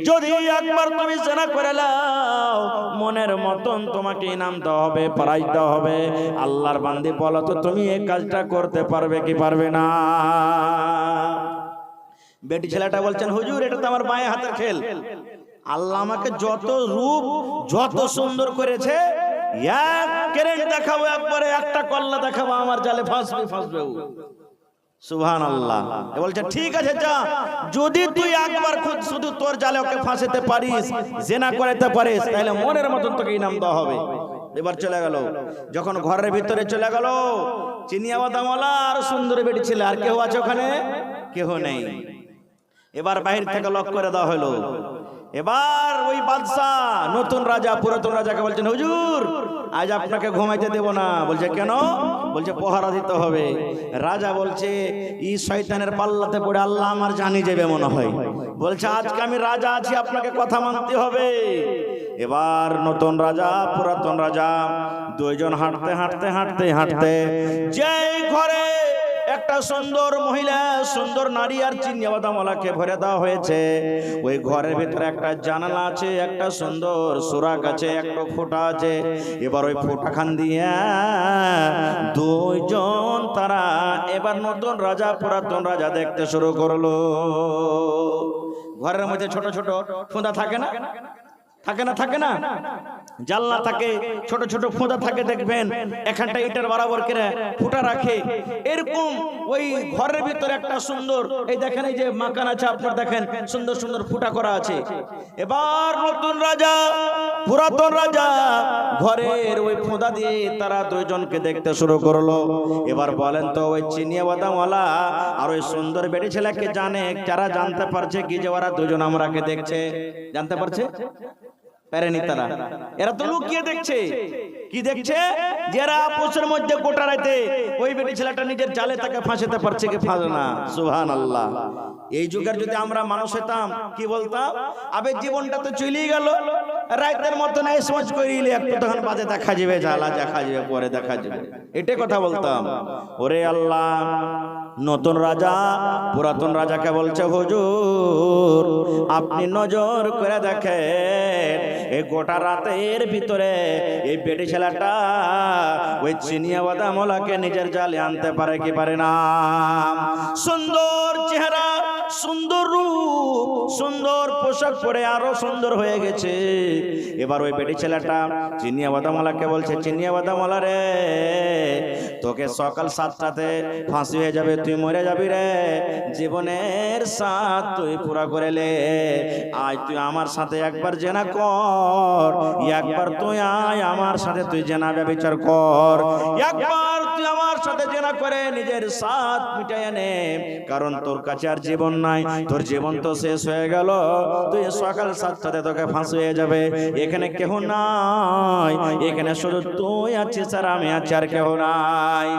যদি একবার তুমি জিনা করে নাও মনের মতন তোমাকে ইনাম দেওয়া হবে, প্রাইজ দেওয়া হবে। আল্লাহর বান্দি বলো তো তুমি এই কাজটা করতে পারবে কি পারবে না? বেটি ছেলেটা বলছেন, হুজুর এটা তো আমার বাঁয়ে হাতের খেল। আল্লাহ আমাকে যত রূপ যত সুন্দর করেছে, এক কেরেন্ট দেখাবো, একবারে একটা কল্লা দেখাবো, আমার জালে ফাঁসবে ও। সুবহানাল্লাহ। বলছে ঠিক আছে যা, যদি তুই একবার খুদ শুধু তোর জালে ওকে ফাঁসাতে পারিস, জিনা করাতে পারিস, তাহলে মনের মতন তোকে ইনাম দেওয়া হবে। এবার চলে গেল, যখন ঘরের ভিতরে চলে গেল, চিনিয়া বাদামওয়ালা আর সুন্দর বেটি ছেলে, আর কেউ আছে ওখানে? কেউ নেই। এবার বাহির থেকে লক করে দেওয়া হলো। এবার ওই বাদশা নতুন রাজা পুরাতন রাজাকে বলছেন, হুজুর আজ আপনাকে ঘুমাইতে দেব না। বলছে কেন? বলছে পহারা দিতে হবে। রাজা বলছে এই শয়তানের পাল্লাতে পড়ে আল্লাহ আমার জানি যাবে মনে হয়। বলছে আজকে আমি রাজা আছি, আপনাকে কথা মানতে হবে। এবার নতুন রাজা পুরাতন রাজা দুইজন হাঁটতে হাঁটতে হাঁটতে হাঁটতে যেই ঘরে একটা সুন্দর মহিলা, সুন্দর নারী আর চিনিয়া বাদামওয়ালাকে ভরে দেওয়া হয়েছে, ওই ঘরের ভিতরে একটা জানালা আছে, একটা সুন্দর সুরাক আছে, একটা ফোঁটা আছে। এবার ওই ফোঁটাখান দিয়ে দুইজন তারা এবার নতুন রাজা পুরাতন রাজা দেখতে শুরু করলো। ঘরের মধ্যে ছোট ছোট ফোঁটা থাকে না? থাকে না জানলা থাকে, ছোট ছোট ফোঁটা থাকে, দেখবেন এখানটা ইটার বরাবর করে ফুটা রাখে। এরকম ওই ঘরের ভিতরে একটা সুন্দর, এই দেখেন এই যে মাকান আছে আপনার, দেখেন সুন্দর সুন্দর ফুটা করা আছে। এবার নতুন রাজা পুরাতন রাজা ঘরের ওই ফোঁটা দিয়ে তারা দুইজনকে দেখতে শুরু করলো। এবার বলেন তো ওই চিনিয়া বাদামওয়ালা আর ওই সুন্দর বেটি ছেলেকে জানে, যারা জানতে পারছে কি যে ওরা দুজন আমরাকে দেখছে? জানতে পারছে? পারেনি তারা। এরা তো লুকিয়ে দেখছে। কি দেখছে? যারা আপোষের মধ্যে গোটা রাতে ওই বেটি ছেলেটা নিজের জালে তাকে ফাঁসাতে পারছে কি ফাঁসে না? সুবহানাল্লাহ। এই যুগের যদি আমরা মানুষ হতাম কি বলতাম? আবে জীবনটা তো চলেই গেল, রাতের মতন এই সমাজ করিলে একটু তখন বাজে দেখা যাবে, জ্বালা দেখা যাবে, পরে দেখা যাবে, এটাই কথা বলতাম। ওরে আল্লাহ, নতুন রাজা পুরাতন রাজাকে বলছে, হুজুর আপনি নজর করে দেখেন এই গোটা রাতের ভিতরে এই বেটি ছেলেটা ওই চিনিয়া বাদামওয়ালাকে নিজের জালে আনতে পারে কি পারে না? সুন্দর চেহারা, সুন্দর রূপ, সুন্দর পোশাক পরে আরো সুন্দর হয়ে গেছে। এবার ওই বেটি ছেলেটা চিনিয়া বাদামওয়ালাকে বলছে, চিনিয়া বাদামওয়ালা রে, তোকে সকাল 7টাতে ফাঁসি হয়ে যাবে, তুই মরে যাবি রে, জীবনের সাথ তুই পুরা করে লে। আজ তুই আমার সাথে একবার জেনা কর, একবার তুই আয় আমার সাথে, তুই জেনা ব্যভিচার কর, একবার তুই আমার সাথে জেনা করে নিজের সাথ মিটাই নে, কারণ তোর কাছে আর জীবন নাই, তোর জীবন তো শেষ হয়ে গেল, তুই সকাল 7টাতে তোকে ফাঁসি হয়ে যাবে। এখানে কেহ নাই, এখানে শুধু তুই আছিস আর আমি আছি, আর কেহ নাই।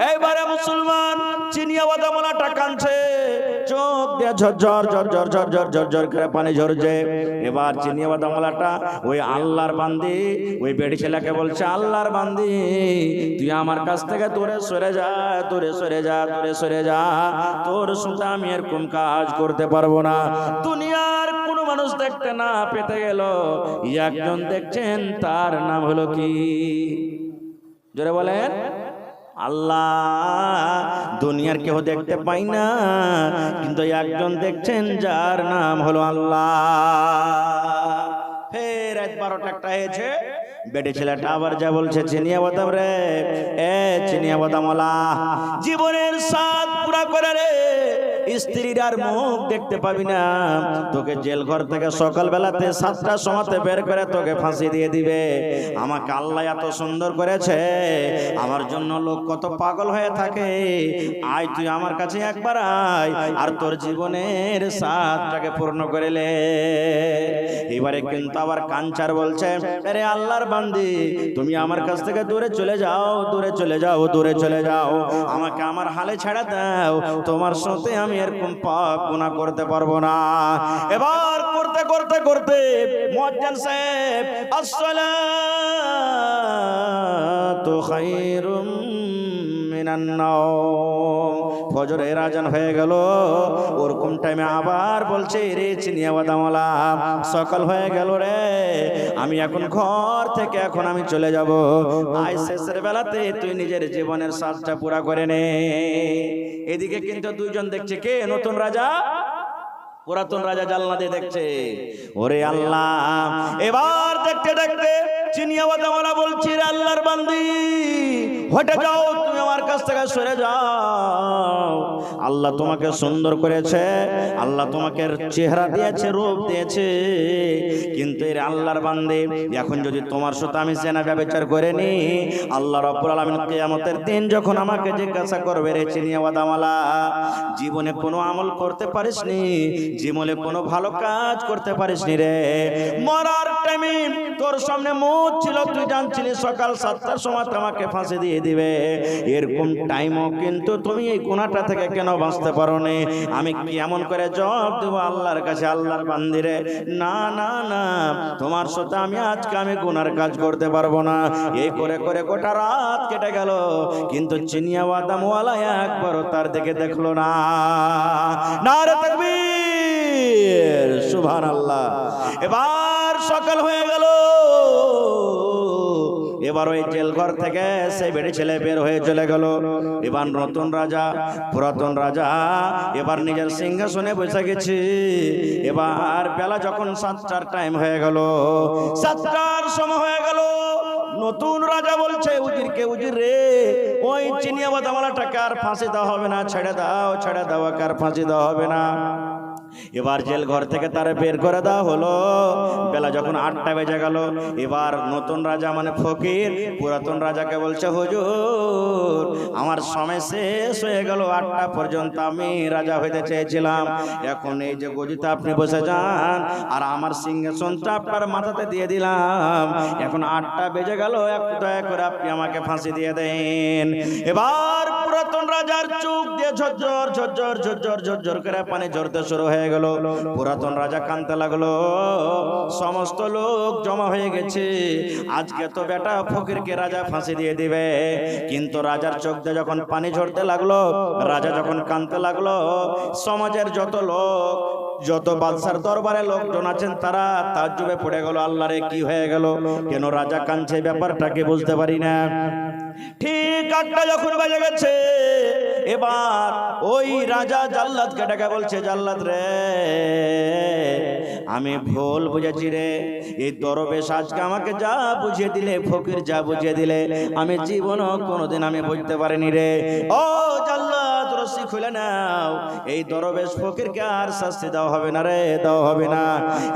এইবারে মুসলমান চিনিয়া বাদামওয়ালাটা কাঁদছে, চোখ দিয়ে ঝরঝর ঝরঝর ঝরঝর ঝরঝর করে পানি ঝরছে। এবার চিনিয়া বাদামওয়ালাটা ওই আল্লাহর বান্দি ওই বেটি ছেলেকে বলছে, আল্লাহর বান্দি তুই আমার কাছ থেকে দূরে সরে যা, দূরে সরে যা, দূরে সরে যা, তোর সাথে আমি এরকম কাজ করতে পারবো না। দুনিয়ার কোন মানুষ দেখতে না পেতে গেল, একজন দেখছেন, তার নাম হলো কি? জোরে বলেন আল্লাহ। দুনিয়ার কেউ দেখতে পাই না, কিন্তু একজন দেখছেন যার নাম হলো আল্লাহ। ফের রাত 12টা একটা হয়েছে, বেটে ছেলেটা আবার যা বলছে, চিনিয়া বাদাম রে, এ চিনিয়া বাদামওয়ালা, জীবনের স্বাদ পুরা করে রে, স্ত্রীর আর মুখ দেখতে পাবি না, তোকে জেল ঘর থেকে সকালবেলাতে 7টার সময়তে বের করে তোকে ফাঁসি দিয়ে দিবে। আমাকে আল্লাহ এত সুন্দর করেছে, আমার জন্য লোক কত পাগল হয়ে থাকে, আয় তুই আমার কাছে একবার আয়, আর তোর জীবনের স্বাদটাকে পূর্ণ করে লে। এবারে কিন্তু আবার কাঞ্চার বলছে, আরে আল্লাহর বান্দি, তুমি আমার কাছ থেকে দূরে চলে যাও, দূরে চলে যাও, দূরে চলে যাও, আমাকে আমার হালে ছেড়ে দাও, তোমার সাথে আমি এরকম পাপ গুনাহ করতে পারবো না। এবার করতে করতে করতে মুয়াজ্জিন সাহেব, আসসালাতু খায়রুম মিনান নাওম, ফজরের আজান হয়ে গেল। ওরকম টাইমে আবার বলছে, রে চিনিয়া বাদামওয়ালা, সকাল হয়ে গেল রে, আমি এখন ঘর থেকে এখন আমি চলে যাব, আজ শেষের বেলাতে তুই নিজের জীবনের স্বাদটা পুরা করে নে। এদিকে কিন্তু দুইজন দেখছে, কে? নতুন রাজা, পুরাতন রাজা জানলাতে দেখছে। ওরে আল্লাহ, এবার দেখতে দেখতে চিনিয়া বাদামওয়ালা বলছে, রে আল্লাহর বান্দি, হটে যাও, তুমি আমার কাছ থেকে সরে যাও। আল্লাহ তোমাকে সুন্দর করেছে, আল্লাহ তোমাকে চেহারা দিয়েছে, রূপ দিয়েছে, কিন্তু এর আল্লাহর বান্দি, এখন যদি তোমার সাথে আমি জেনা ব্যভিচার করে নি, আল্লাহ রাব্বুল আলামিন কিয়ামতের দিন যখন আমাকে জিজ্ঞাসা করবে, রে চিনিয়া বাদামওয়ালা, জীবনে কোনো আমল করতে পারিসনি, জীবনে কোনো ভালো কাজ করতে পারিসনি রে, মরার টাইমে তোর সামনে মৌত ছিল, তুই জানছিলি সকাল 7টার সময় আমাকে ফাঁসি দিয়ে দিবে, এরকম টাইমও কিন্তু তুমি এই গুনাহটা থেকে কেন বাঁচতে পারো না? আমি কি এমন করে জবাব দেবো আল্লাহর কাছে, আল্লাহর বান্দিরে, না না না, তোমার সাথে আমি আজকে আমি গুনার কাজ করতে পারবো না। এই করে করে গোটা রাত কেটে গেল, কিন্তু চিনিয়া বাদামওয়ালা একবারও তার দিকে দেখলো না। নারে তাকবীর, সুবহানাল্লাহ। এবার সকাল হয়ে গেল, এবার ওই জেল ঘর থেকে সেই বেড়ে ছেলে বের হয়ে চলে গেল। এবার নতুন রাজা, পুরাতন রাজা এবার নিজের সিংহাসনে বসে গেছে। এবার বেলা যখন 7টার টাইম হয়ে গেল, 7টার সময় হয়ে গেল, নতুন রাজা বলছে উজিরকে, উজির রে, ওই চিনিয়া বাদামওয়ালাটাকে আর ফাঁসি দেওয়া হবে না, ছেড়ে দাও, ছেড়ে দাও, আর ফাঁসি দেওয়া হবে না। এবার জেল ঘর থেকে তারা বের করে দেওয়া হলো। বেলা যখন 8টা বেজে গেল, এবার নতুন রাজা মানে ফকির পুরাতন রাজাকে বলছে, হুজুর, আমার সময় শেষ হয়ে গেল, 8টা পর্যন্ত আমি রাজা হইতে চেয়েছিলাম, এখন এই যে গদিতে আপনি বসে যান, আর আমার সিংহাসনটা আপনার মাথাতে দিয়ে দিলাম, এখন 8টা বেজে গেল, একটু দয়া করে আপনি আমাকে ফাঁসি দিয়ে দেন। এবার পুরাতন রাজার চোখ দিয়ে ঝরঝর ঝরঝর ঝরঝর ঝরঝর করে পানি ঝরতে শুরু হয়ে গেল। পুরাতন রাজা কাঁদতে লাগলো, সমস্ত লোক জমা হয়ে গেছে, আজকে তো বেটা ফকিরকে রাজা ফাঁসি দিয়ে দিবে। কিন্তু রাজার চোখ দিয়ে যখন পানি ঝরতে লাগলো, রাজা যখন কাঁদতে লাগলো, সমাজের যত লোক, যত বাদশার দরবারে লোকজন আছেন, তারা তাজ্জুবে পড়ে গেল, আল্লাহ রে কি হয়ে গেল, কেন রাজা কাঁদছে, ব্যাপারটাকে বুঝতে পারি না। ঠিক 8টা যখন বাজে গেছে, এবার ওই রাজা জাল্লাদকে ডেকে বলছে, জাল্লাদ রে, আমি ভুল বুঝেছি রে, এই দরবেশ আজকে আমাকে যা বুঝিয়ে দিলে, ফকির যা বুঝিয়ে দিলে, আমি জীবনও কোনোদিন আমি বুঝতে পারিনি রে। ও জাল্লাদ, রশি খুলে নাও, এই দরবেশ ফকিরকে আর শাস্তি দেওয়া হবে না রে, দেওয়া হবে না।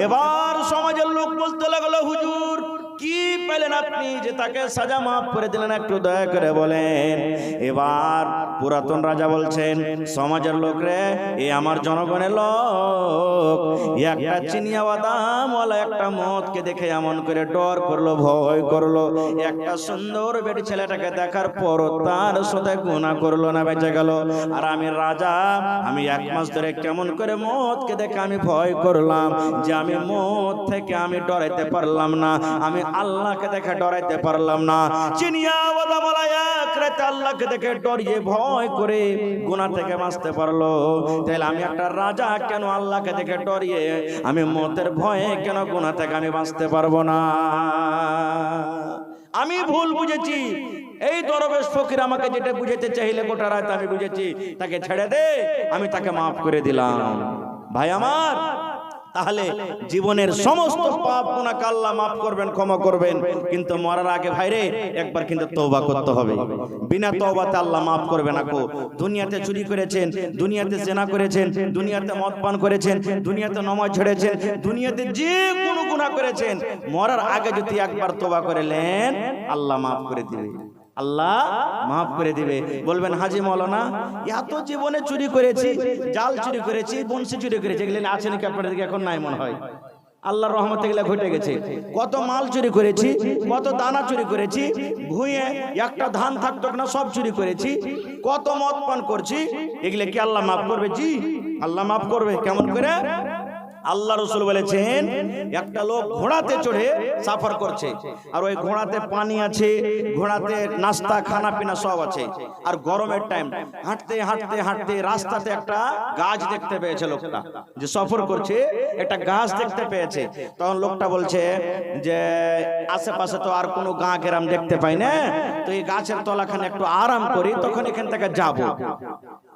এবার সমাজের লোক বলতে লাগলো, হুজুর, কি পেলেন আপনি যে তাকে সাজা মাফ করে দিলেন, একটু দয়া করে বলেন। এবার পুরাতন রাজা বলছেন, সমাজের লোক রে, এ আমার জনগণের লোক, একটা চিনিয়া বাদামওয়ালা একটা মদকে দেখে এমন করে ডর করলো, ভয় করলো, একটা সুন্দর বেটি ছেলেটাকে দেখার পর তার সাথে গুনাহ করলো না, বেঁচে গেল। আর আমি রাজা, আমি 1 মাস ধরে কেমন করে মদকে দেখে আমি ভয় করলাম, যে আমি মদ থেকে আমি ডরাইতে পারলাম না, আমি আল্লাহকে দেখে ডরাইতে পারলাম না। চিনিয়া বাদামওয়ালা এক রাতে আল্লাহকে দেখে ডরিয়ে ভয় করে গুনাহ থেকে বাঁচতে পারলো, তাহলে আমি একটা রাজা কেন আল্লাহকে দেখে ডরিয়ে আমি মতের ভয়ে কেন গুনাহ থেকে আমি বাঁচতে পারবো না? আমি ভুল বুঝেছি, এই দরবেশ ফকির আমাকে যেটা বুঝাতে চাইলে গোটা রাত আমি বুঝেছি, তাকে ছেড়ে দে, আমি তাকে মাফ করে দিলাম। ভাই আমার, তাহলে জীবনের সমস্ত পাপ গুনাহকে আল্লাহ মাফ করবেন, ক্ষমা করবেন। কিন্তু মরার আগে ভাইরে একবার কিন্তু তওবা করতে হবে। বিনা তওবাতে আল্লাহ মাফ করবে না। দুনিয়াতে চুরি করেছেন, দুনিয়াতে জেনা করেছেন, দুনিয়াতে মদ পান করেছেন, দুনিয়াতে নামাজ ছেড়েছেন, দুনিয়াতে যে কোনো গুনাহ করেছেন, মরার আগে যদি একবার তওবা করলেন আল্লাহ মাফ করে দিবে, আল্লাহ মাফ করে দিবে। বলবেন হাজি মাওলানা এত জীবনে চুরি করেছি, জাল চুরি করেছি, বংশী চুরি করেছি, এগুলো আছে নাকি আপনাদের দিকে? এখন নাই মনে হয়। আল্লাহর রহমতে এগুলো ঘটে গেছে। কত মাল চুরি করেছি, কত দানা চুরি করেছি, ভুঁয়ে একটা ধান থাকতো না সব চুরি করেছি, কত মদ পান করছি, এগুলো কি আল্লাহ মাফ করবে? জি আল্লাহ মাফ করবে। কেমন করে? আল্লাহ রাসূল বলেছেন একটা লোক ঘোড়াতে চড়ে সফর করছে, আর ওই ঘোড়াতে পানি আছে, ঘোড়াতে নাস্তা খানা পিনা সব আছে, আর গরমের টাইম হাঁটতে হাঁটতে হাঁটতে রাস্তাতে একটা গাছ দেখতে পেয়েছে। লোকটা যে সফর করছে একটা গাছ দেখতে পেয়েছে। তখন লোকটা বলছে যে আশেপাশে তো আর কোনো গা গ্রাম দেখতে পাই না, তো এই গাছের তলাখানে একটু আরাম করি, তখন এখান থেকে যাব।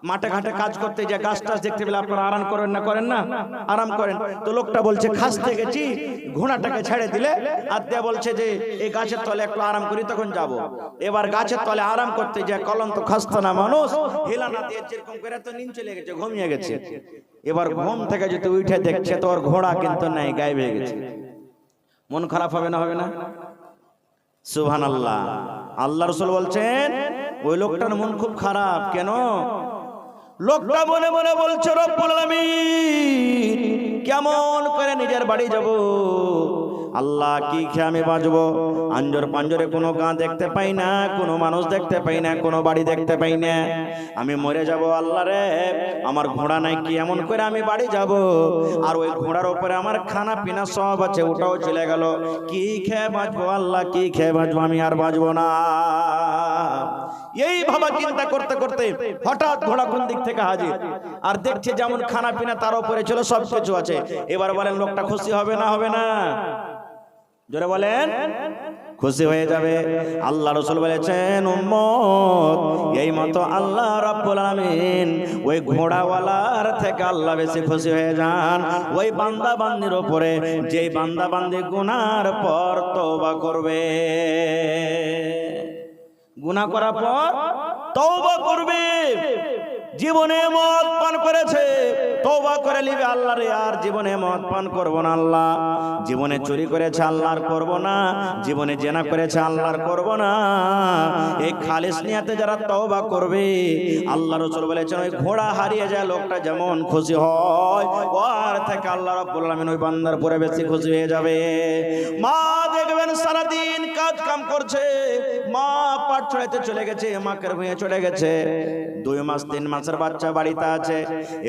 মাঠে ঘাটে কাজ করতে যে গাছ টাছ দেখতে পেলে আপনারা আরাম করেন না? করেন না? আরাম করেন। তো লোকটা বলছে খাসতে গেছি, ঘোড়াটাকে ছেড়ে দিলে আর দিয়ে বলছে যে এই গাছের তলে একটু আরাম করি, তখন যাব। এবার গাছের তলে আরাম করতে যে কলম তো খাসতো না মানুষ, হেলা না দিয়ে যেরকম করে তো নিন চলে গেছে, ঘুমিয়ে গেছে। এবার ঘুম থেকে যদি উঠে দেখছে তো ওর ঘোড়া কিন্তু নাই, গায়েব হয়ে গেছে। মন খারাপ হবে না? হবে না? সুবহানাল্লাহ। আল্লাহ রাসূল বলছেন ওই লোকটার মন খুব খারাপ। কেন? লোকটা মনে মনে বলছে রব্বুল আলামিন কেমন করে নিজের বাড়ি যাব, আল্লাহ কি খেয়ে আমি বাঁচবো? আঞ্জর পাঞ্জরে কোনো গা দেখতে পাই না, কোনো মানুষ দেখতে পাই না, কোনো বাড়ি দেখতে পাই না, আমি মরে যাব। আল্লাহ রে আমার ঘোড়া নাই, কি এমন করে আমি বাড়ি যাব? আর ওই ঘোড়ার উপরে আমার খানা পিনা সব আছে, ওটাও চলে গেল, কি খেয়ে বাঁচবো? আল্লাহ কি খেয়ে বাঁচবো? আমি আর বাঁচবো না। এই ভাবা চিন্তা করতে করতে হঠাৎ ঘোড়া কোন দিক থেকে হাজির, আর দেখছে যেমন খানা পিনা তার উপরে ছিল, সব কিছু আছে। এবার বলেন লোকটা খুশি হবে না? হবে না? জোরে বলেন। খুশি হয়ে যাবে। আল্লাহ রাসূল বলেছেন উম্মত এই মতো আল্লাহ রাব্বুল আলামিন ওই ঘোড়াওয়ালার থেকে আল্লাহ বেশি খুশি হয়ে যান ওই বান্দা বান্দির উপরে যেই বান্দা বান্দি গুনার পর তওবা করবে। গুনাহ করার পর তওবা করবে। জীবনে মদ পান করেছে, তওবা করে নিবে, আল্লাহ রে আর জীবনে মদ পান করব না আল্লাহ। জীবনে চুরি করেছে, আল্লাহর করব না। জীবনে জেনা করেছে, আল্লাহর করব না। এই খালিস নিয়াতে যারা তওবা করবে, আল্লাহ রাসূল বলেছেন ওই ঘোড়া হারিয়ে যায় লোকটা যেমন খুশি হয়, ওর থেকে আল্লাহ রাব্বুল আলামিন ওই বান্দার উপরে বেশি খুশি হয়ে যাবে। মা দেখবেন সারা দিন কাজ কাম করছে, মা পাট ছড়াইতে চলে গেছে, মাকের ভুঁয়ে চলে গেছে, 2 মাস 3 মাসের বাচ্চা বাড়িতে আছে।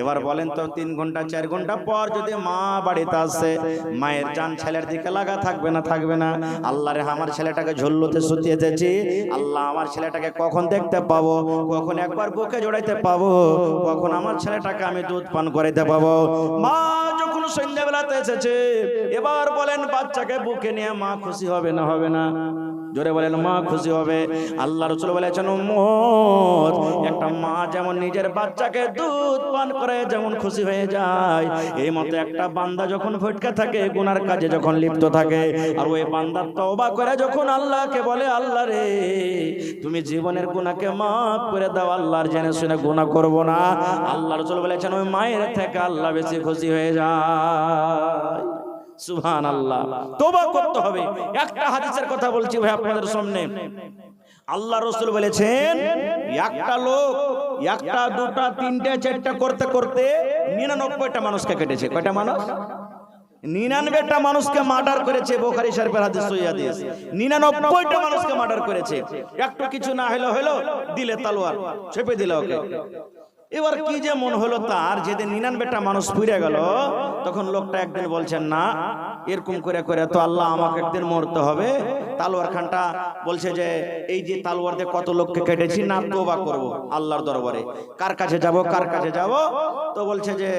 এবার বলেন তো 3 ঘন্টা 4 ঘন্টা পর যদি মা বাড়িতে আসে, মায়ের জান ছেলের দিকে লাগা থাকবে না? থাকবে না? আল্লাহ রে আমার ছেলেটাকে ঝুল্লুতে শুতিয়ে দিয়েছি, আল্লাহ আমার ছেলেটাকে কখন দেখতে পাবো, কখন একবার বুকে জড়াইতে পাবো, কখন আমার ছেলেটাকে আমি দুধ পান করাইতে পাবো। মা যখন সন্ধ্যাবেলাতে এসেছে, এবার বলেন বাচ্চাকে বুকে নিয়ে মা খুশি হবে না? হবে না? জোরে বলেন মা খুশি হবে। আল্লাহ রাসূল বলেছেন উম্মত একটা মা যেমন নিজের বাচ্চাকে দুধ পান করে যেমন খুশি হয়ে যায়, এই মতো একটা বান্দা যখন ভটকে থাকে, গুনার কাজে যখন লিপ্ত থাকে, আর ওই বান্দা তওবা করে যখন আল্লাহকে বলে আল্লাহ রে তুমি জীবনের গুনাহকে মাফ করে দাও, আল্লাহর জেনে শুনে গুনাহ করব না, আল্লাহ রাসূল বলেছেন ওই মায়ের থেকে আল্লাহ বেশি খুশি হয়ে যায়। সুবহানাল্লাহ। তওবা করতে হবে। একটা হাদিসের কথা বলছি ভাই আপনাদের সামনে। আল্লাহ রাসূল বলেছেন একটা লোক একটা দুটা তিনটা চারটা করতে করতে 99টা মানুষকে কেটেছে। কয়টা মানুষ? 99টা মানুষকে মার্ডার করেছে। বুখারী শরীফের হাদিস, সহিহ হাদিস। 99টা মানুষকে মার্ডার করেছে। একটু কিছু না হলো দিলে তলোয়ার চেপে দিল ওকে। এবার কি যে মন হলো তার, যেদিন 99টা মানুষ পুড়ে গেল, তখন লোকটা একদিন বলছেন না এরকম করে করে তো আল্লাহ আমাকে একদিন মরতে হবে। তালোয়ার খানটা বলছে যে এই যে তালোয়ার দিয়ে কত লোককে কেটেছি, না তওবা করব আল্লাহর দরবারে। কার কাছে যাব? কার কাছে যাব? তো বলছে যে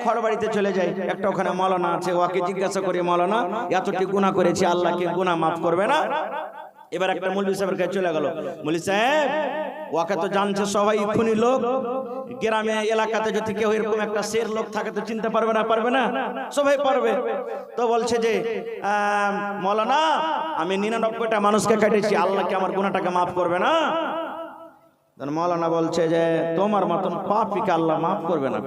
খড়বাড়িতে চলে যাই, একটা ওখানে মাওলানা আছে, ওকে জিজ্ঞাসা করি মাওলানা এতটি গুনাহ করেছি, আল্লাহ কি গুনাহ মাফ করবে না? এবার একটা মৌলভী সাহেবের কাছে চলে গেল। মৌলভী সাহেব ওকে তো জানছে সবাই খুনি লোক। গ্রামে এলাকাতে যদি কেউ এরকম একটা শের লোক থাকে তো চিনতে পারবে না? পারবে না? সবাই পারবে। তো বলছে যে মৌলানা, আমি 99টা মানুষকে কেটেছি, আল্লাহ কি আমার গুনাহটাকে মাফ করবে না? মৌলানা বলছে যে তোমার মতন পাপীকে আল্লাহ মাফ করবে না।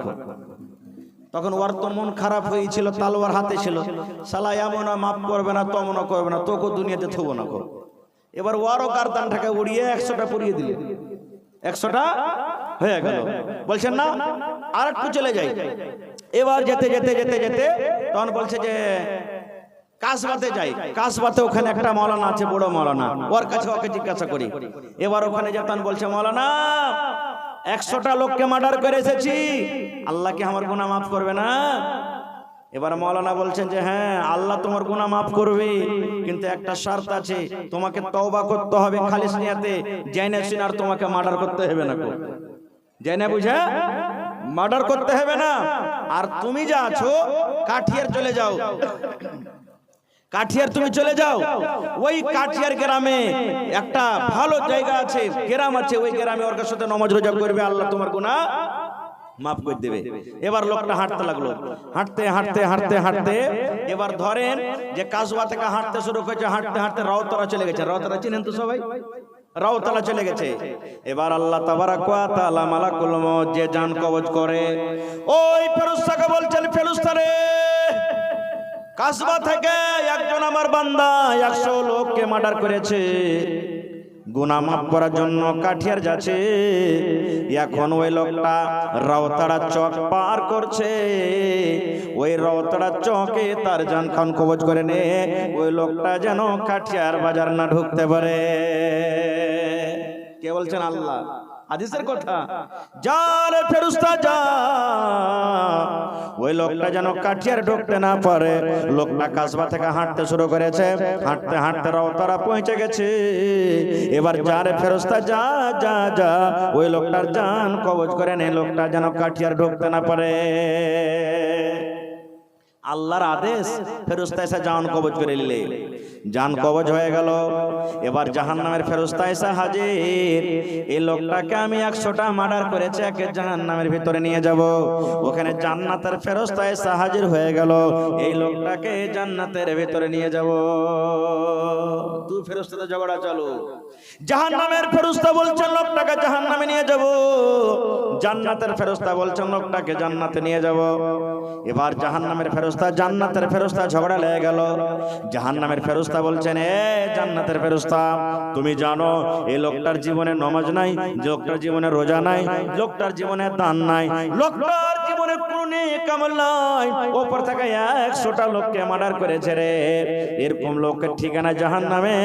তখন ওর তো মন খারাপ হয়েছিল, তালোয়ার হাতে ছিল, শালা এমন মাফ করবে না, তমনও করবে না, তোকে দুনিয়াতে থবো না। এবার ওরও গারদানটাকে উড়িয়ে 100টা পুড়িয়ে দিলে, 100টা হয়ে গেল। বলছেন না আর একটু চলে যাই। এবার যেতে যেতে যেতে যেতে তখন বলছে যে কাসবাতে যাই। কাসবাতে ওখানে একটা মৌলানা আছে, বড় মৌলানা, ওর কাছে ওকে জিজ্ঞাসা করি। এবার ওখানে যেতাম, বলছে মৌলানা 100টা লোককে মার্ডার করে এসেছি, আল্লাহ কি আমার গুনাহ মাফ করবে না? এবার মৌলানা বলছেন যে হ্যাঁ, আল্লাহ তোমার গুনাহ মাফ করবে, কিন্তু একটা শর্ত আছে, তোমাকে তওবা করতে হবে খালিস নিয়াতে, জেনে শুনে আর তোমাকে মার্ডার করতে হবে না। জেনে বুঝে মার্ডার করতে হবে না। আর তুমি যা আছো কাঠিয়ার চলে যাও, কাঠিয়ার তুমি চলে যাও। ওই কাঠিয়ার গ্রামে একটা ভালো জায়গা আছে, গ্রাম আছে, ওই গ্রামে ওর সাথে নামাজ রোজা করবে, আল্লাহ তোমার গুনাহ মাফ করে দেবে। এবার লোকটা হাঁটতে লাগলো, হাঁটতে হাঁটতে হাঁটতে হাঁটতে এবার ধরেন যে কাসবা থেকে হাঁটতে শুরু করেছে, হাঁটতে হাঁটতে রাউতারা চলে গেছে। রাউতারা চিনেন তো সবাই? রাউতালা চলে গেছে। এবার আল্লাহ তাবারাক ওয়া তাআলা মালাকুল মউত যে জান কবজ করে, ওই ফেরেশতাকে বলছেন, ফেরেশতা রে, কাসবা থেকে একজন আমার বান্দা 100 লোককে মার্ডার করেছে, গুনাহ মাফ করার জন্য কাঠিয়ার যাচ্ছে। এখন ওই লোকটা রাউতাড়া চক পার করছে, ওই রাউতাড়া চকে তার জান খান কবজ করে নে, ওই লোকটা যেন কাঠিয়ার বাজার না ঢুকতে পারে। কে বলছেন? আল্লাহ। হাদিসের কথা, যা রে ফেরেশতা যা, ওই লোকটা যেন কাঠিয়ার ঢুকতে না পারে। লোকটা কাসবা থেকে হাঁটতে শুরু করেছে, হাঁটতে হাঁটতে রাউতারা পৌঁছে গেছে। এবার যা রে ফেরেশতা যা যা যা, ওই লোকটার জান কবজ করে নে, লোকটা যেন কাঠিয়ার ঢুকতে না পারে। আল্লাহর আদেশ, ফেরেশতা এসে জান কবজ করে নিলে, জান কবজ হয়ে গেল। এবার জাহান্নামের ফেরেশতা এসে হাজির, এই লোকটাকে আমি 100টা মার্ডার করেছে, একে জাহান্নামের ভিতরে নিয়ে যাব। ওখানে জান্নাতের ফেরেশতা এসে হাজির হয়ে গেল, এই লোকটাকে জান্নাতের ভিতরে নিয়ে যাব। তুই ফেরেশতাদের ঝগড়া চালু। জাহান্নামের ফেরেশতা বলছেন লোকটাকে জাহান্নামে নিয়ে যাব, জান্নাতের ফেরেশতা বলছেন লোকটাকে জান্নাতে নিয়ে যাব। এবার জাহান্নামের ফেরেশতা জান্নাতের ফেরেশতা ঝগড়া লেগে গেল। জাহান্নামের ফেরেশতা বলছেন, এ জান্নাতের ফেরেশতা, তুমি জানো এই লোকটার জীবনে নামাজ নাই, লোকটার জীবনে রোজা নাই, লোকটার জীবনে দান নাই, লোকটার জীবনে কোনো নেক আমল নাই, উপর থেকে 100টা লোককে মার্ডার করেছে রে। এরকম লোকের ঠিকানা জাহান্নামে,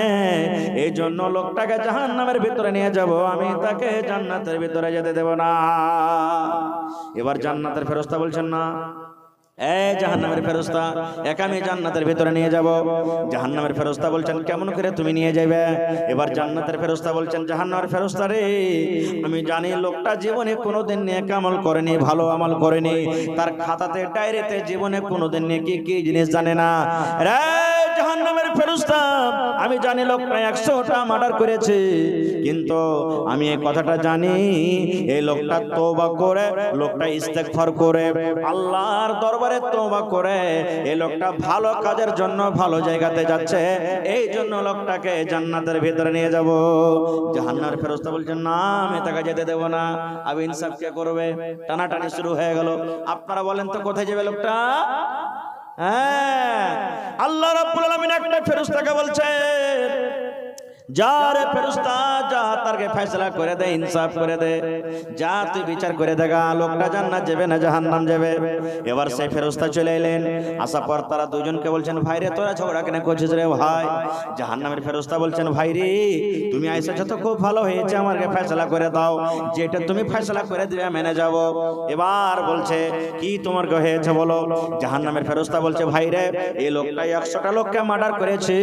এই জন্য লোকটাকে জাহান্নামের ভিতরে নিয়ে যাব, আমি তাকে জান্নাতের ভিতরে যেতে দেব না। এবার জান্নাতের ফেরেশতা বলছেন, না জাহান্নামের ফেরেশতা, একা আমি জান্নাতের ভিতরে নিয়ে যাব। জাহান্নামের ফেরেশতা বলছেন, কেমন করে তুমি নিয়ে যাবে? এবার জান্নাতের ফেরেশতা বলছেন, জাহান্নামের ফেরেশতা রে, আমি জানি লোকটা জীবনে কোনোদিন নেক আমল করেনি, ভালো আমল করেনি, তার খাতাতে ডায়েরিতে জীবনে কোনোদিন নেকি কি জিনিস জানে না রে। জাহান্নামের ফেরেশতা, আমি জানি লোকটা 100টা মার্ডার করেছে, কিন্তু আমি এই কথাটা জানি, এই লোকটা তওবা করে, লোকটা ইস্তেগফার করে, আল্লাহর দরবারে তওবা করে, এই লোকটা ভালো কাজের জন্য ভালো জায়গাতে যাচ্ছে, এই জন্য লোকটাকে জান্নাতের ভিতরে নিয়ে যাব। জাহান্নামের ফেরেশতা বলছেন, না আমি তাকে যেতে দেব না। আবে ইনসাফ কে করবে? টানাটানি শুরু হয়ে গেল। আপনারা বলেন তো কোথায় যাবে লোকটা? হ্যাঁ, আল্লাহ রাব্বুল আলামিন একটা ফেরেশতাকে বলছেন, যা রে ফেরেশতা যা, তারকে ফয়সালা করে দে, ইনসাফ করে দে, যা তুই বিচার করে দেখা, লোকটা জান্নাত যাবে না জাহান্নাম যাবে। এবার সেই ফেরেশতা চলে এলেন, আসার পর তারা দুজনকে বলছেন, ভাই রে তোরা ঝগড়া কেন করছিস রে ভাই? জাহান্নামের ফেরেশতা বলছেন, ভাই রে তুমি এসেছো তো খুব ভালো হয়েছে, আমাকে ফয়সালা করে দাও, যেটা তুমি ফয়সালা করে দিবে মেনে যাব। এবার বলছে, কি তোমার হয়েছে বলো? জাহান্নামের ফেরেশতা বলছে, ভাই রে এই লোকটা 100টা লোককে মার্ডার করেছে,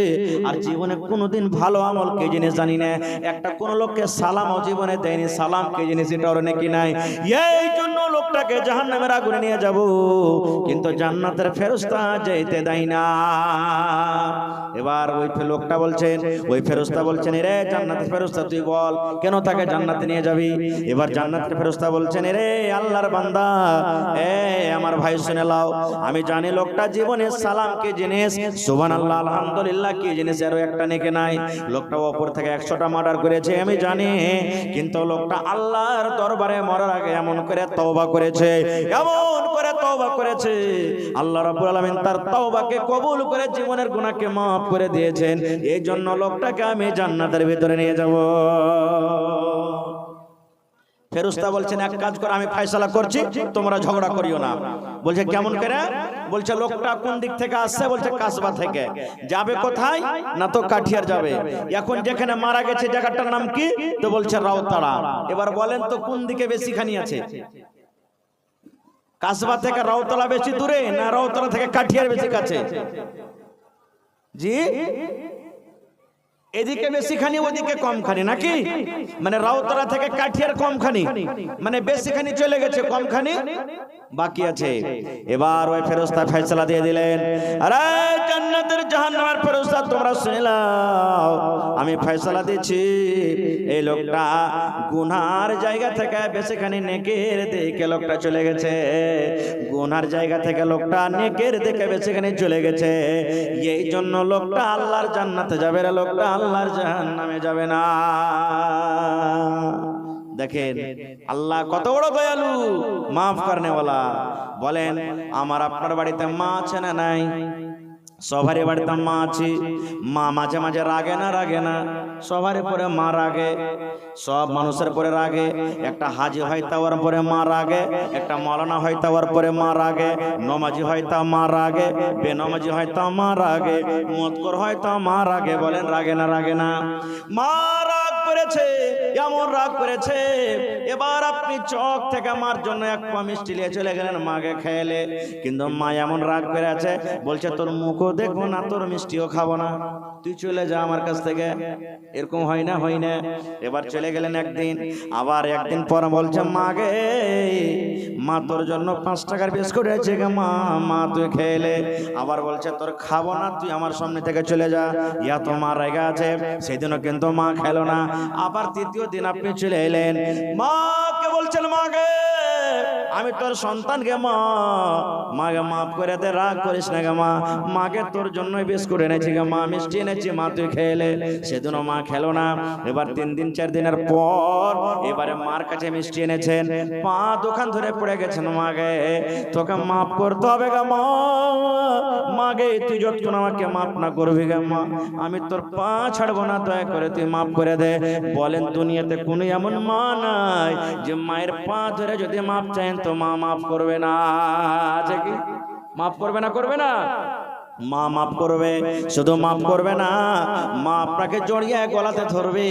আর জীবনে কোনোদিন ভালো আমল কি জিনিস জানি না, একটা কোন লোককে সালামও জীবনে দেয়নি, সালাম কি জিনিস এটাও নাকি নাই। এই জন্য লোকটাকে জাহান্নামের আগুনে নিয়ে যাব, কিন্তু জান্নাতের ফেরেশতা যেতে দেয় না। এবার ওই লোকটা বলছেন, ওই ফেরেশতা বলছেন, রে জান্নাতের ফেরেশতা তুই বল কেন তাকে জান্নাতে নিয়ে যাবি? এবার জান্নাতের ফেরেশতা বলছেন, রে আল্লাহর বান্দা, আমার ভাই শুনে লাও, আমি জানি লোকটা জীবনে সালাম কি জিনিস, সুবহানাল্লাহ আলহামদুলিল্লাহ কি জিনিস এর একটা নেকি নাই। লোকটা ওপর থেকে 100টা মার্ডার করেছে আমি জানি, কিন্তু লোকটা আল্লাহর দরবারে মরার আগে এমন করে তওবা করেছে, এমন করে তওবা করেছে, আল্লাহ রাব্বুল আলামিন তার তওবাকে কবুল করে জীবনের গুনাহকে মাফ করে দিয়েছেন। এই জন্য লোকটাকে আমি জান্নাতের ভিতরে নিয়ে যাব। ফেরেশতা বলছেন, এক কাজ করো, আমি ফয়সালা করছি, তোমরা ঝগড়া করিও না। বলছে কেমন করে? বলছে লোকটা কোন দিক থেকে আসছে? বলছে কাসবা থেকে। যাবে কোথায়? না তো কাঠিয়ার যাবে। এখন যেখানে মারা গেছে জায়গাটার নাম কি? তো বলছে রাউতাড়া। এবার বলেন তো কোন দিকে বেশিখানি আছে? কাসবা থেকে রাউতলা বেশি দূরে না রাউতলা থেকে কাঠিয়ার বেশি কাছে? জি, এদিকে বেশিখানি ওদিকে কমখানি নাকি? মানে রাউতলা থেকে কাঠিয়ার কমখানি, মানে বেশিখানি চলে গেছে, কমখানি বাকি আছে। এবার ওই ফেরেশতা ফয়সালা দিয়ে দিলেন, আরে জান্নাতের জাহান্নামের ফেরেশতা তোমরা শুনে নাও, আমি ফয়সালা দিচ্ছি, এই লোকটা গুনার জায়গা থেকে বেশিখানি নেকের দিকে লোকটা চলে গেছে, গুনার জায়গা থেকে লোকটা নেকের দিকে বেশিখানি চলে গেছে। এই জন্য লোকটা আল্লাহর জান্নাতে যাবে না, লোকটা আল্লাহর জাহান্নামে যাবে না। দেখেন আল্লাহ কত বড় দয়ালু, মাফ করনে ওয়ালা। বলেন আমার আপনার বাড়িতে মা আছে না নাই? সবারই বাড়িতে মা আছে। মা মাঝে মাঝে রাগে না? রাগে না? সবারই পরে মা রাগে, সব মানুষের পরে রাগে। একটা হাজি হয় তাওয়ার পরে মা রাগে, একটা মৌলানা হয় তাওয়ার পরে মা রাগে, নমাজি হয় তা মা রাগে, বেনমাজি হয় তা মা রাগে, মতকর হয় তা মা রাগে। বলেন রাগে না? রাগে না? মা রাগ করেছে, এমন রাগ করেছে, এবার আপনি চক থেকে মার জন্য এক পা মিষ্টি নিয়ে চলে গেলেন, মাকে খেলে, কিন্তু মা এমন রাগ করে আছে, বলছে তোর মুখও দেখবো না, তোর মিষ্টিও খাবো না, তুই চলে যা আমার কাছ থেকে। এরকম হয় না? হয় না? এবার চলে গেলেন একদিন, আবার একদিন পর বলছে মা গে, মা তোর জন্য 5 টাকার বিস্কুট আছে গে মা, মা তুই খেলে। আবার বলছে তোর খাবো না, তুই আমার সামনে থেকে চলে যা। ইয়া তো মা রেগে আছে, সেদিনও কিন্তু মা খেলো না। আবার তৃতীয় দিন আপনি চলে এলেন, মাকে বলছেন মা গে, আমি তোর সন্তান গে মা, মাকে মাফ করে দে, রাগ করিস না গে মা, মাকে তোর জন্য বিস্কুট এনেছি গে মা, মিষ্টি এনেছি মা, তুই খেলে। সেদিনও মা খেলো না। এবার 3 দিন 4 দিনের পর এবারে মার কাছে মিষ্টি এনেছেন, পা দোকান ধরে পড়ে গেছেন, মাগে তোকে মাফ করতে হবে গে মা, মাগে তুই যতক্ষণ আমাকে মাফ না করবি গে মা, আমি তোর পা ছাড়বো না, দয়া করে তুই মাফ করে দে। বলেন দুনিয়াতে কোনো এমন মা নাই যে মায়ের পা ধরে যদি মাফ চান তো মা মাফ করবে না? আছে কি? মাফ করবে না? করবে না? মা মাফ করবে, শুধু মাফ করবে না, মা আপনাকে জড়িয়ে গলাতে ধরবে,